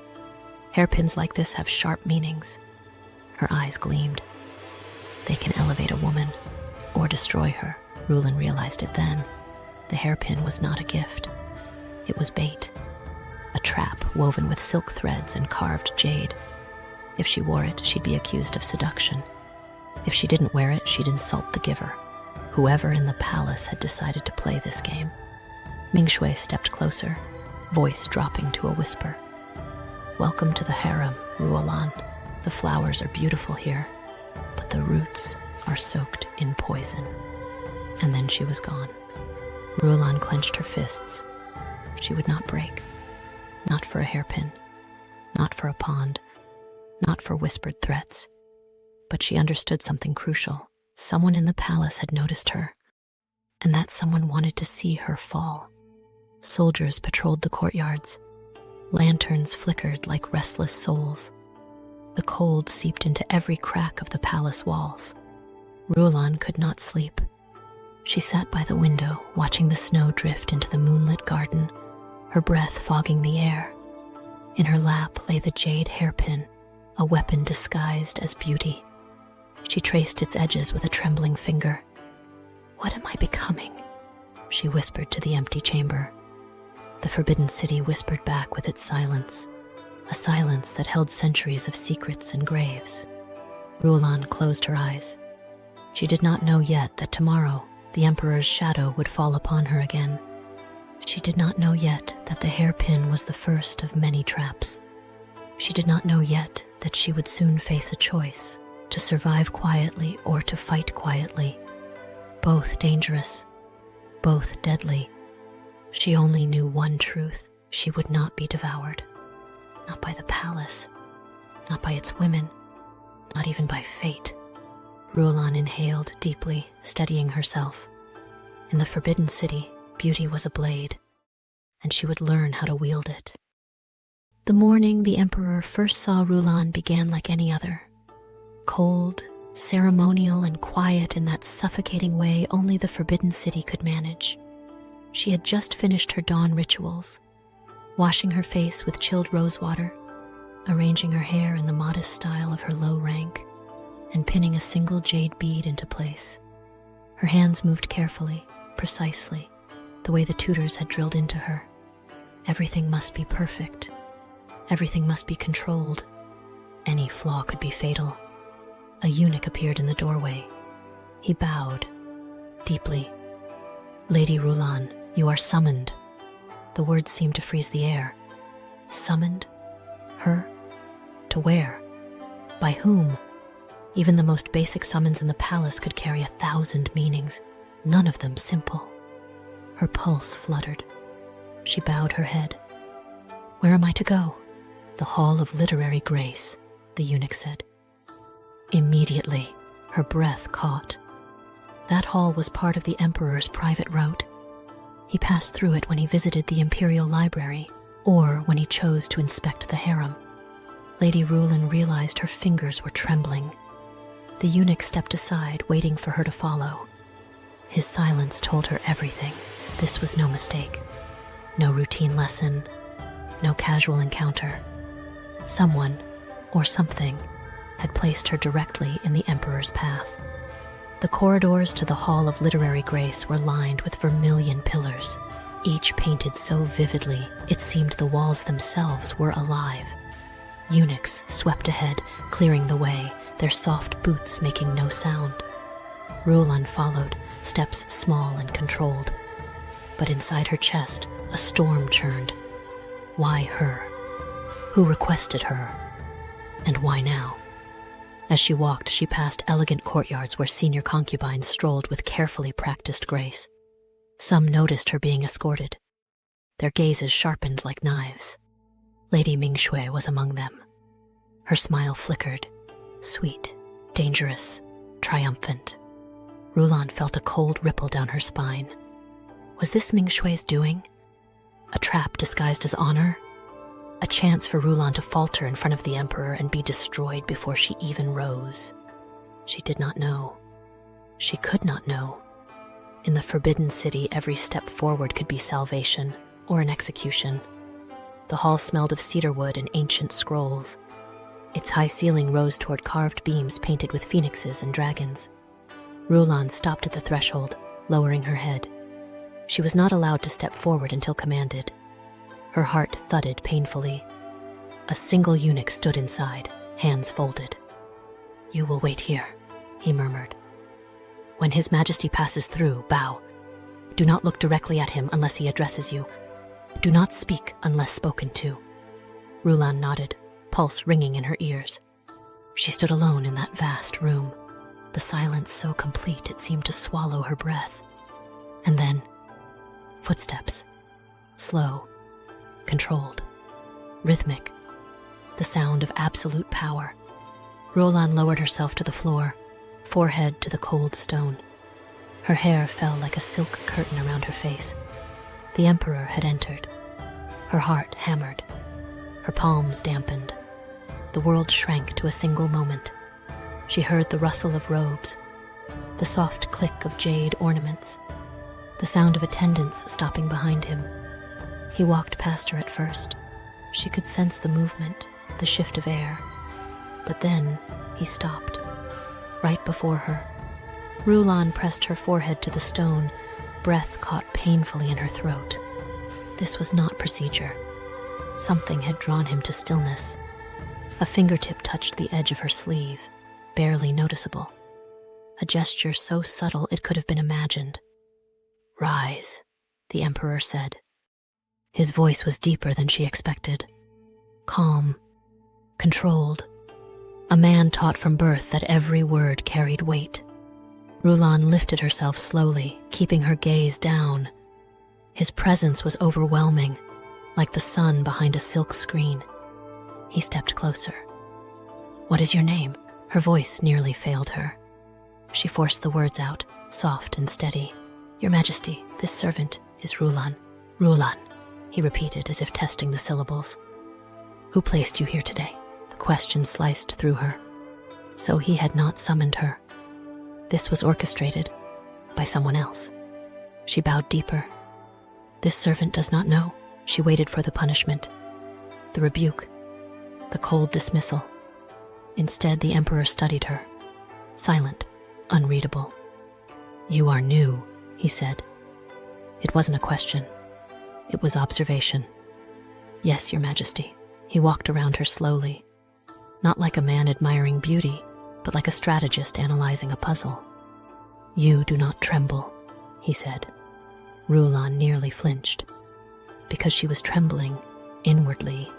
Hairpins like this have sharp meanings." Her eyes gleamed. "They can elevate a woman, or destroy her." Ruolan realized it then. The hairpin was not a gift. It was bait. A trap woven with silk threads and carved jade. If she wore it, she'd be accused of seduction. If she didn't wear it, she'd insult the giver. Whoever in the palace had decided to play this game. Mingshui stepped closer, voice dropping to a whisper. "Welcome to the harem, Ruolan. The flowers are beautiful here, but the roots are soaked in poison." And then she was gone. Ruolan clenched her fists. She would not break. Not for a hairpin. Not for a pond. Not for whispered threats. But she understood something crucial. Someone in the palace had noticed her, and that someone wanted to see her fall. Soldiers patrolled the courtyards. Lanterns flickered like restless souls. The cold seeped into every crack of the palace walls. Ruolan could not sleep. She sat by the window, watching the snow drift into the moonlit garden, her breath fogging the air. In her lap lay the jade hairpin, a weapon disguised as beauty. She traced its edges with a trembling finger. "What am I becoming?" she whispered to the empty chamber. The Forbidden City whispered back with its silence, a silence that held centuries of secrets and graves. Ruolan closed her eyes. She did not know yet that tomorrow the Emperor's shadow would fall upon her again. She did not know yet that the hairpin was the first of many traps. She did not know yet that she would soon face a choice, to survive quietly or to fight quietly. Both dangerous, both deadly. She only knew one truth: she would not be devoured. Not by the palace, not by its women, not even by fate. Ruolan inhaled deeply, steadying herself. In the Forbidden City, beauty was a blade, and she would learn how to wield it. The morning the Emperor first saw Ruolan began like any other. Cold, ceremonial, and quiet in that suffocating way only the Forbidden City could manage. She had just finished her dawn rituals. washing her face with chilled rose water, arranging her hair in the modest style of her low rank, and pinning a single jade bead into place. Her hands moved carefully, precisely, the way the tutors had drilled into her. Everything must be perfect. Everything must be controlled. Any flaw could be fatal. A eunuch appeared in the doorway. He bowed, deeply. "Lady Ruolan, you are summoned." The words seemed to freeze the air. Summoned? Her? To where? By whom? Even the most basic summons in the palace could carry 1,000 meanings, none of them simple. Her pulse fluttered. She bowed her head. "Where am I to go?" "The Hall of Literary Grace," the eunuch said. Immediately, her breath caught. That hall was part of the emperor's private route. He passed through it when he visited the imperial library, or when he chose to inspect the harem. Lady Ruolan realized her fingers were trembling. The eunuch stepped aside, waiting for her to follow. His silence told her everything. This was no mistake. No routine lesson, no casual encounter. Someone, or something, had placed her directly in the emperor's path. The corridors to the Hall of Literary Grace were lined with vermilion pillars, each painted so vividly it seemed the walls themselves were alive. Eunuchs swept ahead, clearing the way, their soft boots making no sound. Ruolan followed, steps small and controlled. But inside her chest, a storm churned. Why her? Who requested her? And why now? As she walked, she passed elegant courtyards where senior concubines strolled with carefully practiced grace. Some noticed her being escorted. Their gazes sharpened like knives. Lady Mingshui was among them. Her smile flickered, sweet, dangerous, triumphant. Ruolan felt a cold ripple down her spine. Was this Mingshui's doing? A trap disguised as honor? A chance for Ruolan to falter in front of the emperor and be destroyed before she even rose. She did not know. She could not know. In the Forbidden City, every step forward could be salvation or an execution. The hall smelled of cedarwood and ancient scrolls. Its high ceiling rose toward carved beams painted with phoenixes and dragons. Ruolan stopped at the threshold, lowering her head. She was not allowed to step forward until commanded. Her heart thudded painfully. A single eunuch stood inside, hands folded. "You will wait here," he murmured. "When His Majesty passes through, bow. Do not look directly at him unless he addresses you. Do not speak unless spoken to." Ruolan nodded, pulse ringing in her ears. She stood alone in that vast room, the silence so complete it seemed to swallow her breath. And then, footsteps. Slow, controlled, rhythmic, the sound of absolute power. Ruolan lowered herself to the floor, forehead to the cold stone. Her hair fell like a silk curtain around her face. The emperor had entered. Her heart hammered. Her palms dampened. The world shrank to a single moment. She heard the rustle of robes, the soft click of jade ornaments, the sound of attendants stopping behind him. He walked past her at first. She could sense the movement, the shift of air. But then he stopped, right before her. Ruolan pressed her forehead to the stone, breath caught painfully in her throat. This was not procedure. Something had drawn him to stillness. A fingertip touched the edge of her sleeve, barely noticeable. A gesture so subtle it could have been imagined. "Rise," the emperor said. His voice was deeper than she expected. Calm, controlled. A man taught from birth that every word carried weight. Ruolan lifted herself slowly, keeping her gaze down. His presence was overwhelming, like the sun behind a silk screen. He stepped closer. "What is your name?" Her voice nearly failed her. She forced the words out, soft and steady. "Your Majesty, this servant is Ruolan." "Ruolan," he repeated as if testing the syllables. "Who placed you here today?" The question sliced through her. So he had not summoned her. This was orchestrated by someone else. She bowed deeper. "This servant does not know." She waited for the punishment, the rebuke, the cold dismissal. Instead, the emperor studied her, silent, unreadable. "You are new," he said. It wasn't a question. It was observation. "Yes, Your Majesty." He walked around her slowly, not like a man admiring beauty, but like a strategist analyzing a puzzle. "You do not tremble," he said. Ruolan nearly flinched, because she was trembling, inwardly,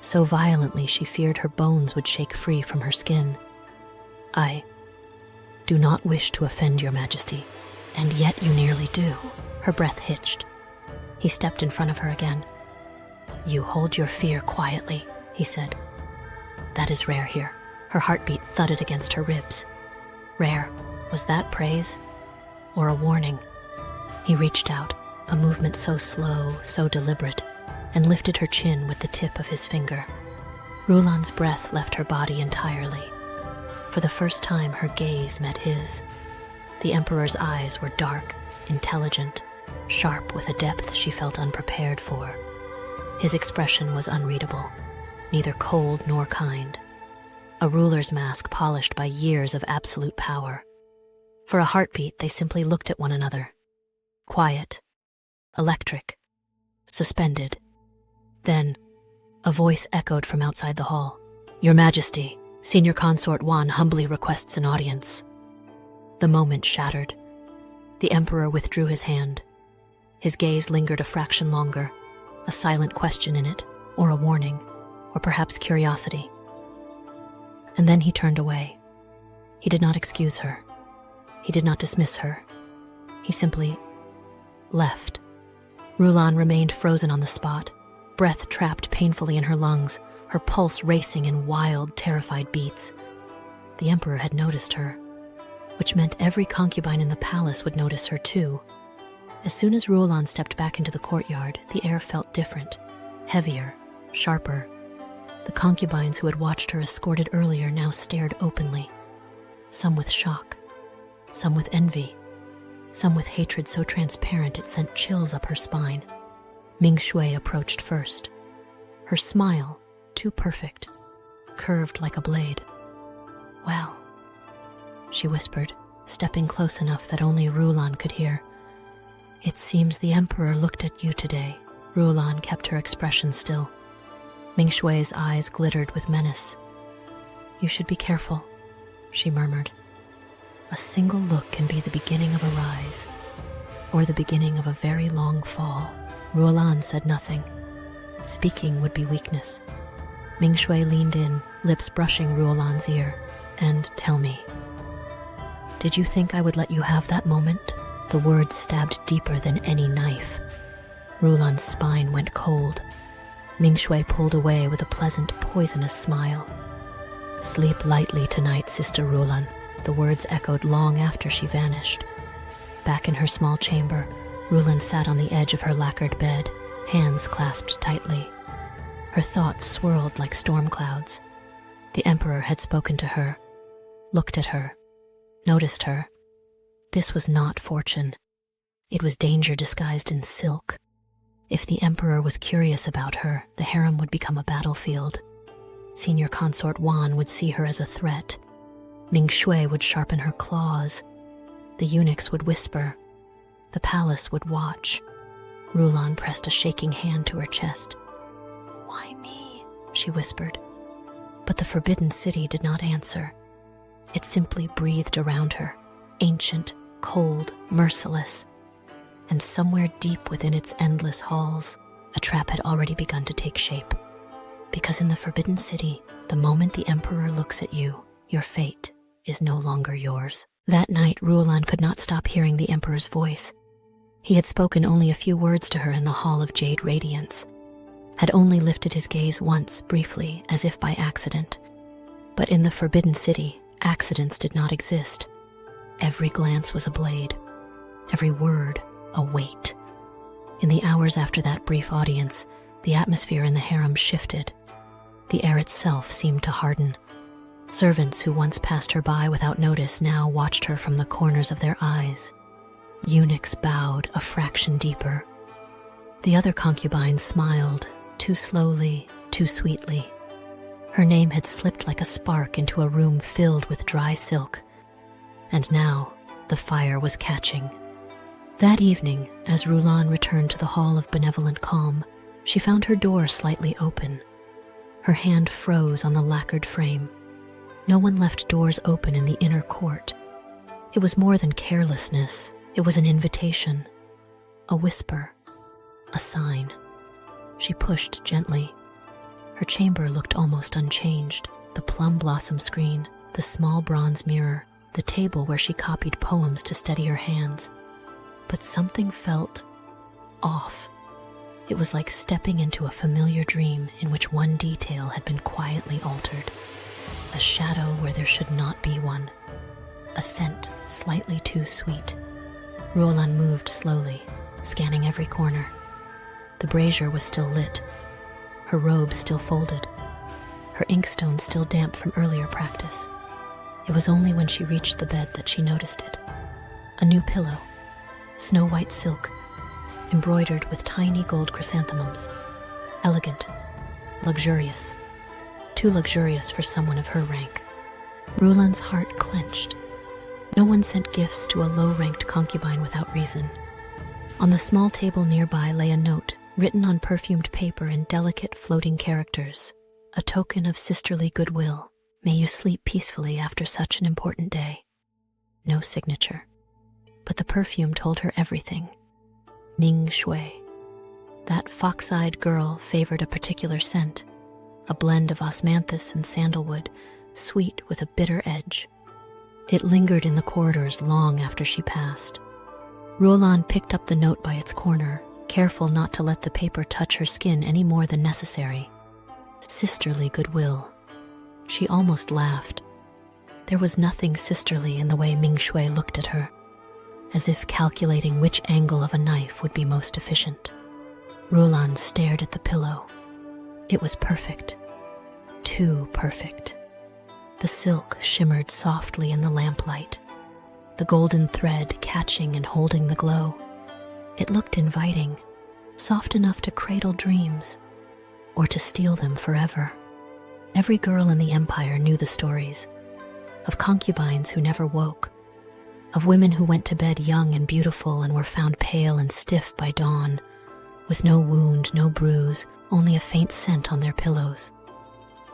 so violently she feared her bones would shake free from her skin. "I do not wish to offend Your Majesty, and yet you nearly do." Her breath hitched. He stepped in front of her again. "You hold your fear quietly," he said. "That is rare here." Her heartbeat thudded against her ribs. Rare. Was that praise? Or a warning? He reached out, a movement so slow, so deliberate, and lifted her chin with the tip of his finger. Ruolan's breath left her body entirely. For the first time, her gaze met his. The Emperor's eyes were dark, intelligent, sharp with a depth she felt unprepared for. His expression was unreadable, neither cold nor kind. A ruler's mask polished by years of absolute power. For a heartbeat, they simply looked at one another. Quiet, electric, suspended. Then, a voice echoed from outside the hall. "Your Majesty, Senior Consort Juan humbly requests an audience." The moment shattered. The Emperor withdrew his hand. His gaze lingered a fraction longer, a silent question in it, or a warning, or perhaps curiosity. And then he turned away. He did not excuse her. He did not dismiss her. He simply left. Ruolan remained frozen on the spot, breath trapped painfully in her lungs, her pulse racing in wild, terrified beats. The Emperor had noticed her, which meant every concubine in the palace would notice her too. As soon as Ruolan stepped back into the courtyard, the air felt different, heavier, sharper. The concubines who had watched her escorted earlier now stared openly, some with shock, some with envy, some with hatred so transparent it sent chills up her spine. Ming Shui approached first. Her smile, too perfect, curved like a blade. "Well," she whispered, stepping close enough that only Ruolan could hear. "It seems the Emperor looked at you today." Ruolan kept her expression still. Ming Shui's eyes glittered with menace. "You should be careful," she murmured. "A single look can be the beginning of a rise, or the beginning of a very long fall." Ruolan said nothing. Speaking would be weakness. Ming Shui leaned in, lips brushing Ruolan's ear. "And tell me, did you think I would let you have that moment?" The words stabbed deeper than any knife. Ruolan's spine went cold. Ming Shui pulled away with a pleasant, poisonous smile. "Sleep lightly tonight, Sister Ruolan." The words echoed long after she vanished. Back in her small chamber, Ruolan sat on the edge of her lacquered bed, hands clasped tightly. Her thoughts swirled like storm clouds. The Emperor had spoken to her, looked at her, noticed her. This was not fortune. It was danger disguised in silk. If the Emperor was curious about her, the harem would become a battlefield. Senior Consort Juan would see her as a threat. Ming Shui would sharpen her claws. The eunuchs would whisper. The palace would watch. Ruolan pressed a shaking hand to her chest. "Why me?" she whispered. But the forbidden city did not answer. It simply breathed around her, ancient, cold, merciless. And somewhere deep within its endless halls, a trap had already begun to take shape. Because in the Forbidden City, the moment the Emperor looks at you, your fate is no longer yours. That night, Ruolan could not stop hearing the Emperor's voice. He had spoken only a few words to her in the Hall of Jade Radiance, had only lifted his gaze once, briefly, as if by accident. But in the Forbidden City, accidents did not exist. Every glance was a blade, every word a weight. In the hours after that brief audience, the atmosphere in the harem shifted. The air itself seemed to harden. Servants who once passed her by without notice now watched her from the corners of their eyes. Eunuchs bowed a fraction deeper. The other concubine smiled, too slowly, too sweetly. Her name had slipped like a spark into a room filled with dry silk, and now the fire was catching. That evening, as Ruolan returned to the Hall of Benevolent Calm, she found her door slightly open. Her hand froze on the lacquered frame. No one left doors open in the inner court. It was more than carelessness. It was an invitation, a whisper, a sign. She pushed gently. Her chamber looked almost unchanged. The plum blossom screen, the small bronze mirror, the table where she copied poems to steady her hands. But something felt off. It was like stepping into a familiar dream in which one detail had been quietly altered. A shadow where there should not be one. A scent slightly too sweet. Ruolan moved slowly, scanning every corner. The brazier was still lit, her robe still folded, her inkstone still damp from earlier practice. It was only when she reached the bed that she noticed it. A new pillow, snow-white silk, embroidered with tiny gold chrysanthemums. Elegant, luxurious, too luxurious for someone of her rank. Ruolan's heart clenched. No one sent gifts to a low-ranked concubine without reason. On the small table nearby lay a note, written on perfumed paper in delicate floating characters, a token of sisterly goodwill. May you sleep peacefully after such an important day. No signature. But the perfume told her everything. Ming Shui. That fox-eyed girl favored a particular scent, a blend of osmanthus and sandalwood, sweet with a bitter edge. It lingered in the corridors long after she passed. Ruolan picked up the note by its corner, careful not to let the paper touch her skin any more than necessary. Sisterly goodwill. She almost laughed. There was nothing sisterly in the way Ming Shui looked at her, as if calculating which angle of a knife would be most efficient. Ruolan stared at the pillow. It was perfect. Too perfect. The silk shimmered softly in the lamplight, the golden thread catching and holding the glow. It looked inviting, soft enough to cradle dreams, or to steal them forever. Every girl in the empire knew the stories, of concubines who never woke, of women who went to bed young and beautiful and were found pale and stiff by dawn, with no wound, no bruise, only a faint scent on their pillows.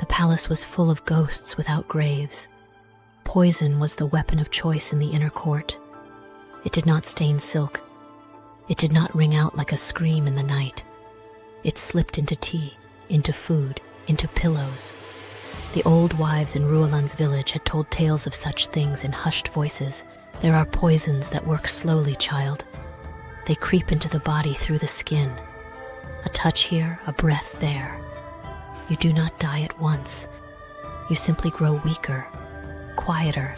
The palace was full of ghosts without graves. Poison was the weapon of choice in the inner court. It did not stain silk. It did not ring out like a scream in the night. It slipped into tea, into food, into pillows. The old wives in Ruolan's village had told tales of such things in hushed voices. There are poisons that work slowly, child. They creep into the body through the skin. A touch here, a breath there. You do not die at once. You simply grow weaker, quieter,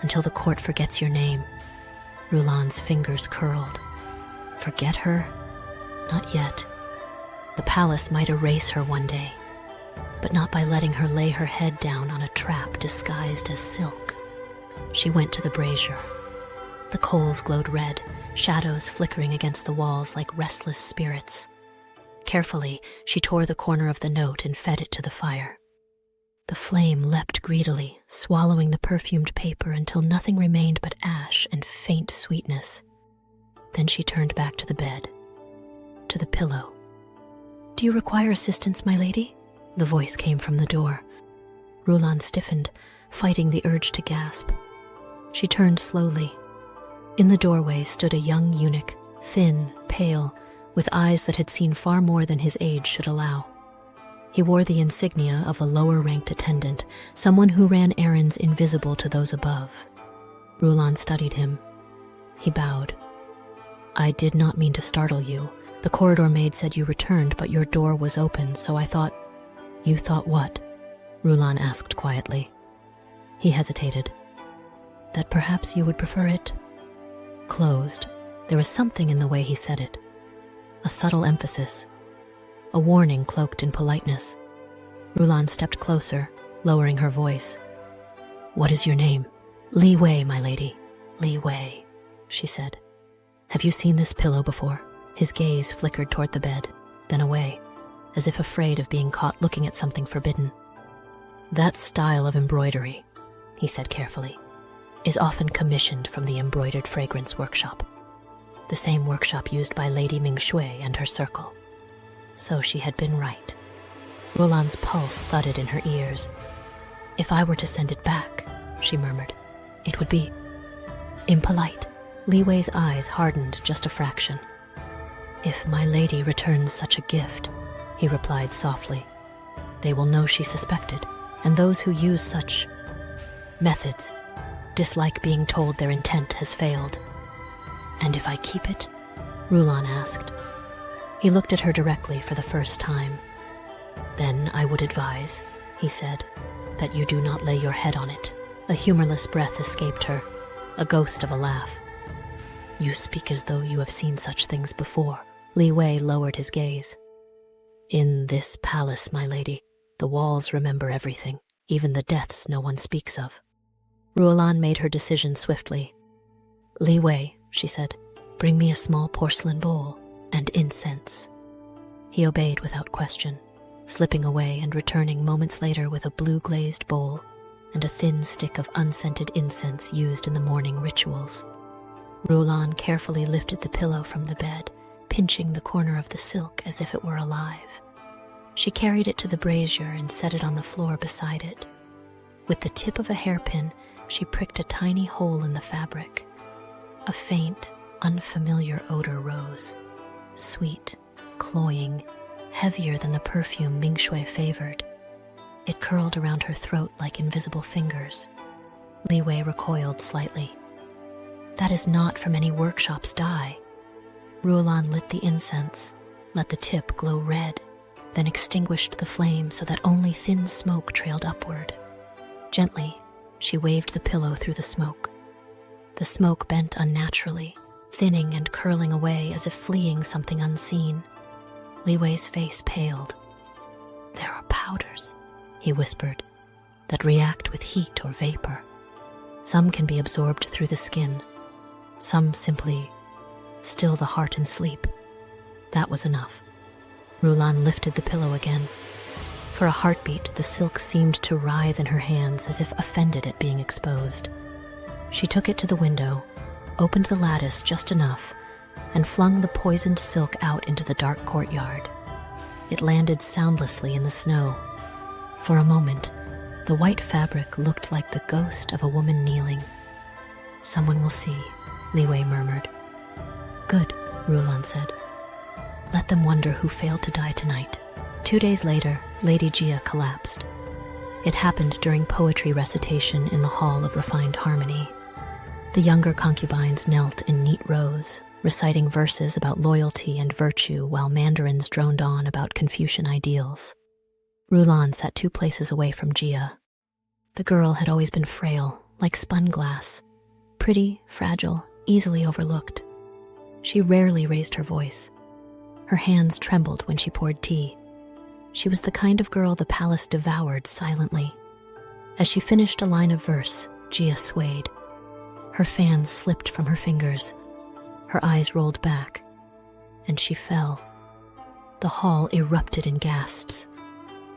until the court forgets your name. Ruolan's fingers curled. Forget her? Not yet. The palace might erase her one day, but not by letting her lay her head down on a trap disguised as silk. She went to the brazier. The coals glowed red, shadows flickering against the walls like restless spirits. Carefully, she tore the corner of the note and fed it to the fire. The flame leapt greedily, swallowing the perfumed paper until nothing remained but ash and faint sweetness. Then she turned back to the bed, to the pillow. "Do you require assistance, my lady?" The voice came from the door. Ruolan stiffened, fighting the urge to gasp. She turned slowly. In the doorway stood a young eunuch, thin, pale, with eyes that had seen far more than his age should allow. He wore the insignia of a lower-ranked attendant, someone who ran errands invisible to those above. Ruolan studied him. He bowed. "I did not mean to startle you. The corridor maid said you returned, but your door was open, so I thought—" "You thought what?" Ruolan asked quietly. He hesitated. "That perhaps you would prefer it closed." There was something in the way he said it. A subtle emphasis. A warning cloaked in politeness. Ruolan stepped closer, lowering her voice. "What is your name?" "Li Wei, my lady. Li Wei," she said. "Have you seen this pillow before?" His gaze flickered toward the bed, then away, as if afraid of being caught looking at something forbidden. "That style of embroidery," he said carefully, "is often commissioned from the embroidered fragrance workshop. The same workshop used by Lady Mingshui and her circle." So she had been right. Ruolan's pulse thudded in her ears. "If I were to send it back," she murmured, "it would be impolite." Li Wei's eyes hardened just a fraction. "If my lady returns such a gift," he replied softly, "they will know she suspected, and those who use such methods dislike being told their intent has failed." "And if I keep it?" Ruolan asked. He looked at her directly for the first time. "Then I would advise," he said, "that you do not lay your head on it." A humorless breath escaped her, a ghost of a laugh. "You speak as though you have seen such things before." Li Wei lowered his gaze. "In this palace, my lady, the walls remember everything, even the deaths no one speaks of." Ruolan made her decision swiftly. "Li Wei," she said, "bring me a small porcelain bowl and incense." He obeyed without question, slipping away and returning moments later with a blue-glazed bowl and a thin stick of unscented incense used in the morning rituals. Ruolan carefully lifted the pillow from the bed, pinching the corner of the silk as if it were alive. She carried it to the brazier and set it on the floor beside it. With the tip of a hairpin, she pricked a tiny hole in the fabric. A faint, unfamiliar odor rose, sweet, cloying, heavier than the perfume Mingshui favored. It curled around her throat like invisible fingers. Li Wei recoiled slightly. "That is not from any workshop's dye." Ruolan lit the incense, let the tip glow red, then extinguished the flame so that only thin smoke trailed upward. Gently, she waved the pillow through the smoke. The smoke bent unnaturally, thinning and curling away as if fleeing something unseen. Li Wei's face paled. "There are powders," he whispered, "that react with heat or vapor. Some can be absorbed through the skin. Some simply still the heart in sleep." That was enough. Ruolan lifted the pillow again. For a heartbeat, the silk seemed to writhe in her hands as if offended at being exposed. She took it to the window, opened the lattice just enough, and flung the poisoned silk out into the dark courtyard. It landed soundlessly in the snow. For a moment, the white fabric looked like the ghost of a woman kneeling. "Someone will see," Li Wei murmured. "Good," Ruolan said. "Let them wonder who failed to die tonight." 2 days later, Lady Jia collapsed. It happened during poetry recitation in the Hall of Refined Harmony. The younger concubines knelt in neat rows, reciting verses about loyalty and virtue while mandarins droned on about Confucian ideals. Ruolan sat 2 places away from Jia. The girl had always been frail, like spun glass, pretty, fragile, easily overlooked. She rarely raised her voice. Her hands trembled when she poured tea. She was the kind of girl the palace devoured silently. As she finished a line of verse, Jia swayed. Her fan slipped from her fingers. Her eyes rolled back, and she fell. The hall erupted in gasps.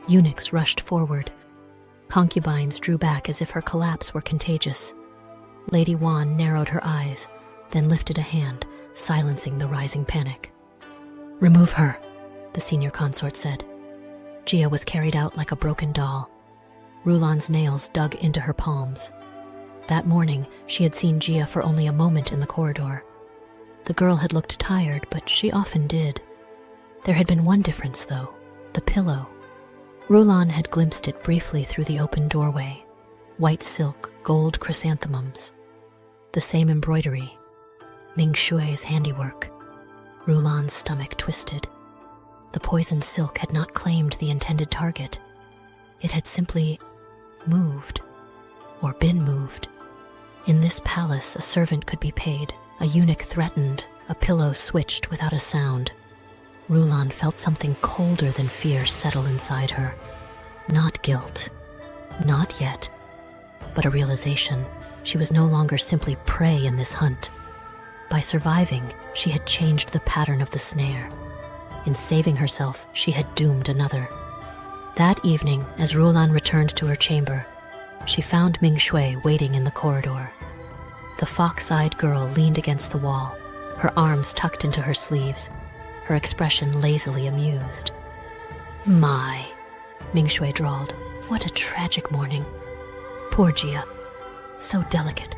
Eunuchs rushed forward. Concubines drew back as if her collapse were contagious. Lady Wan narrowed her eyes, then lifted a hand, silencing the rising panic. "Remove her," the senior consort said. Jia was carried out like a broken doll. Ruolan's nails dug into her palms. That morning, she had seen Jia for only a moment in the corridor. The girl had looked tired, but she often did. There had been one difference, though: the pillow. Ruolan had glimpsed it briefly through the open doorway. White silk, gold chrysanthemums. The same embroidery. Mingshui's handiwork. Ruolan's stomach twisted. The poisoned silk had not claimed the intended target. It had simply moved, or been moved. In this palace, a servant could be paid, a eunuch threatened, a pillow switched without a sound. Ruolan felt something colder than fear settle inside her. Not guilt. Not yet. But a realization. She was no longer simply prey in this hunt. By surviving, she had changed the pattern of the snare. In saving herself, she had doomed another. That evening, as Ruolan returned to her chamber, she found Ming Shui waiting in the corridor. The fox-eyed girl leaned against the wall, her arms tucked into her sleeves, her expression lazily amused. "My," Ming Shui drawled, "what a tragic morning. Poor Jia. So delicate.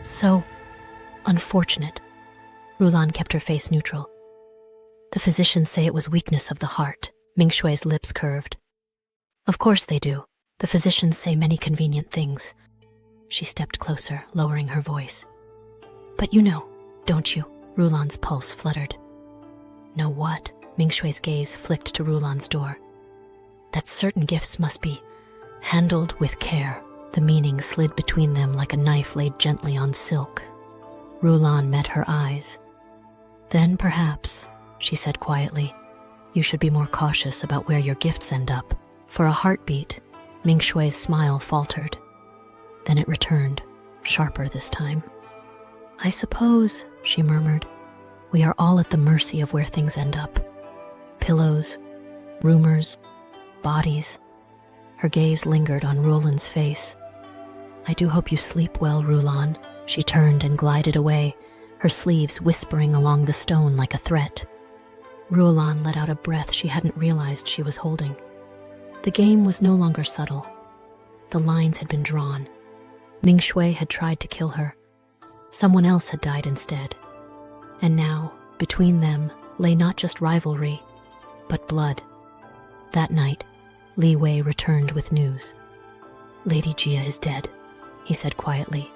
So unfortunate." Ruolan kept her face neutral. "The physicians say it was weakness of the heart." Ming Shui's lips curved. "Of course they do. The physicians say many convenient things." She stepped closer, lowering her voice. "But you know, don't you?" Ruolan's pulse fluttered. "Know what?" Ming Shui's gaze flicked to Ruolan's door. "That certain gifts must be handled with care." The meaning slid between them like a knife laid gently on silk. Ruolan met her eyes. "Then perhaps," she said quietly, "you should be more cautious about where your gifts end up." For a heartbeat, Ming Shui's smile faltered. Then it returned, sharper this time. "I suppose," she murmured, "we are all at the mercy of where things end up. Pillows, rumors, bodies." Her gaze lingered on Ruolan's face. "I do hope you sleep well, Ruolan." She turned and glided away, her sleeves whispering along the stone like a threat. Ruolan let out a breath she hadn't realized she was holding. The game was no longer subtle. The lines had been drawn. Ming Shui had tried to kill her. Someone else had died instead. And now, between them, lay not just rivalry, but blood. That night, Li Wei returned with news. "Lady Jia is dead," he said quietly.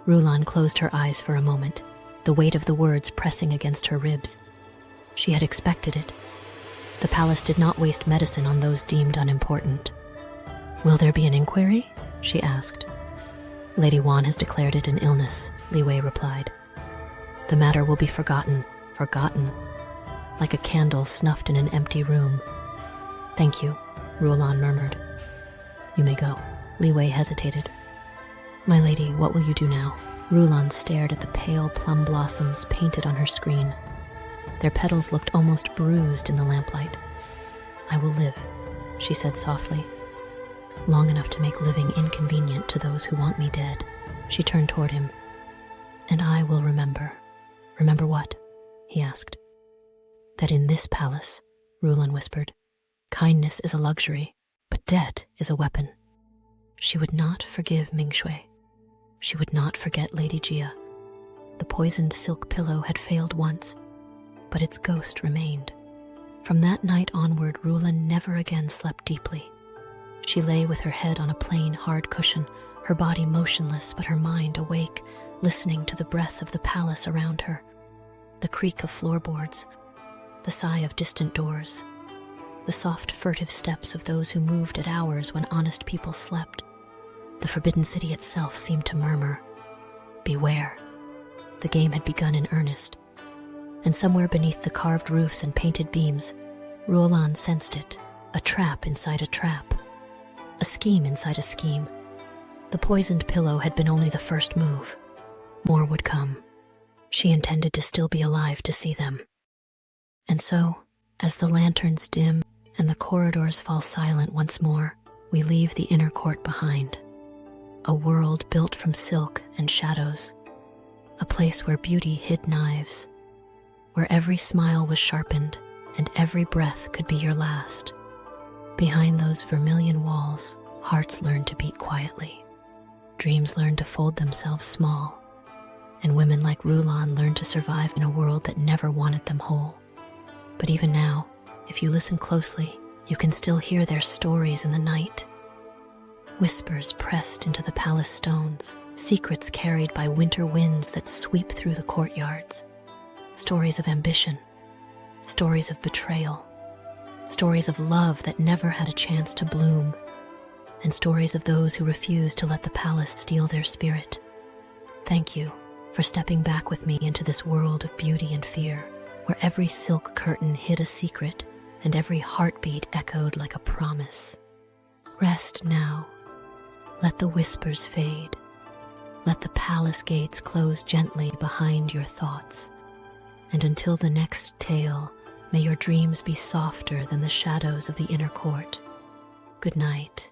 Ruolan closed her eyes for a moment, the weight of the words pressing against her ribs. She had expected it. The palace did not waste medicine on those deemed unimportant. "Will there be an inquiry?" she asked. "Lady Wan has declared it an illness," Li Wei replied. "The matter will be forgotten, like a candle snuffed in an empty room." "Thank you," Ruolan murmured. "You may go." Li Wei hesitated. "My lady, what will you do now?" Ruolan stared at the pale plum blossoms painted on her screen. Their petals looked almost bruised in the lamplight. "I will live," she said softly. "Long enough to make living inconvenient to those who want me dead." She turned toward him. "And I will remember." "Remember what?" he asked. "That in this palace," Ruolan whispered, "kindness is a luxury, but debt is a weapon." She would not forgive Ming Shui. She would not forget Lady Jia. The poisoned silk pillow had failed once, but its ghost remained. From that night onward, Ruolan never again slept deeply. She lay with her head on a plain, hard cushion, her body motionless but her mind awake, listening to the breath of the palace around her, the creak of floorboards, the sigh of distant doors, the soft, furtive steps of those who moved at hours when honest people slept. The forbidden city itself seemed to murmur, "Beware." The game had begun in earnest. And somewhere beneath the carved roofs and painted beams, Ruolan sensed it, a trap inside a trap, a scheme inside a scheme. The poisoned pillow had been only the first move. More would come. She intended to still be alive to see them. And so, as the lanterns dim and the corridors fall silent once more, we leave the inner court behind. A world built from silk and shadows, a place where beauty hid knives, where every smile was sharpened and every breath could be your last. Behind those vermilion walls, hearts learned to beat quietly. Dreams learned to fold themselves small, and women like Ruolan learned to survive in a world that never wanted them whole. But even now, if you listen closely, you can still hear their stories in the night. Whispers pressed into the palace stones, secrets carried by winter winds that sweep through the courtyards. Stories of ambition, stories of betrayal, stories of love that never had a chance to bloom, and stories of those who refused to let the palace steal their spirit. Thank you for stepping back with me into this world of beauty and fear, where every silk curtain hid a secret and every heartbeat echoed like a promise. Rest now. Let the whispers fade. Let the palace gates close gently behind your thoughts, and until the next tale, may your dreams be softer than the shadows of the inner court. Good night.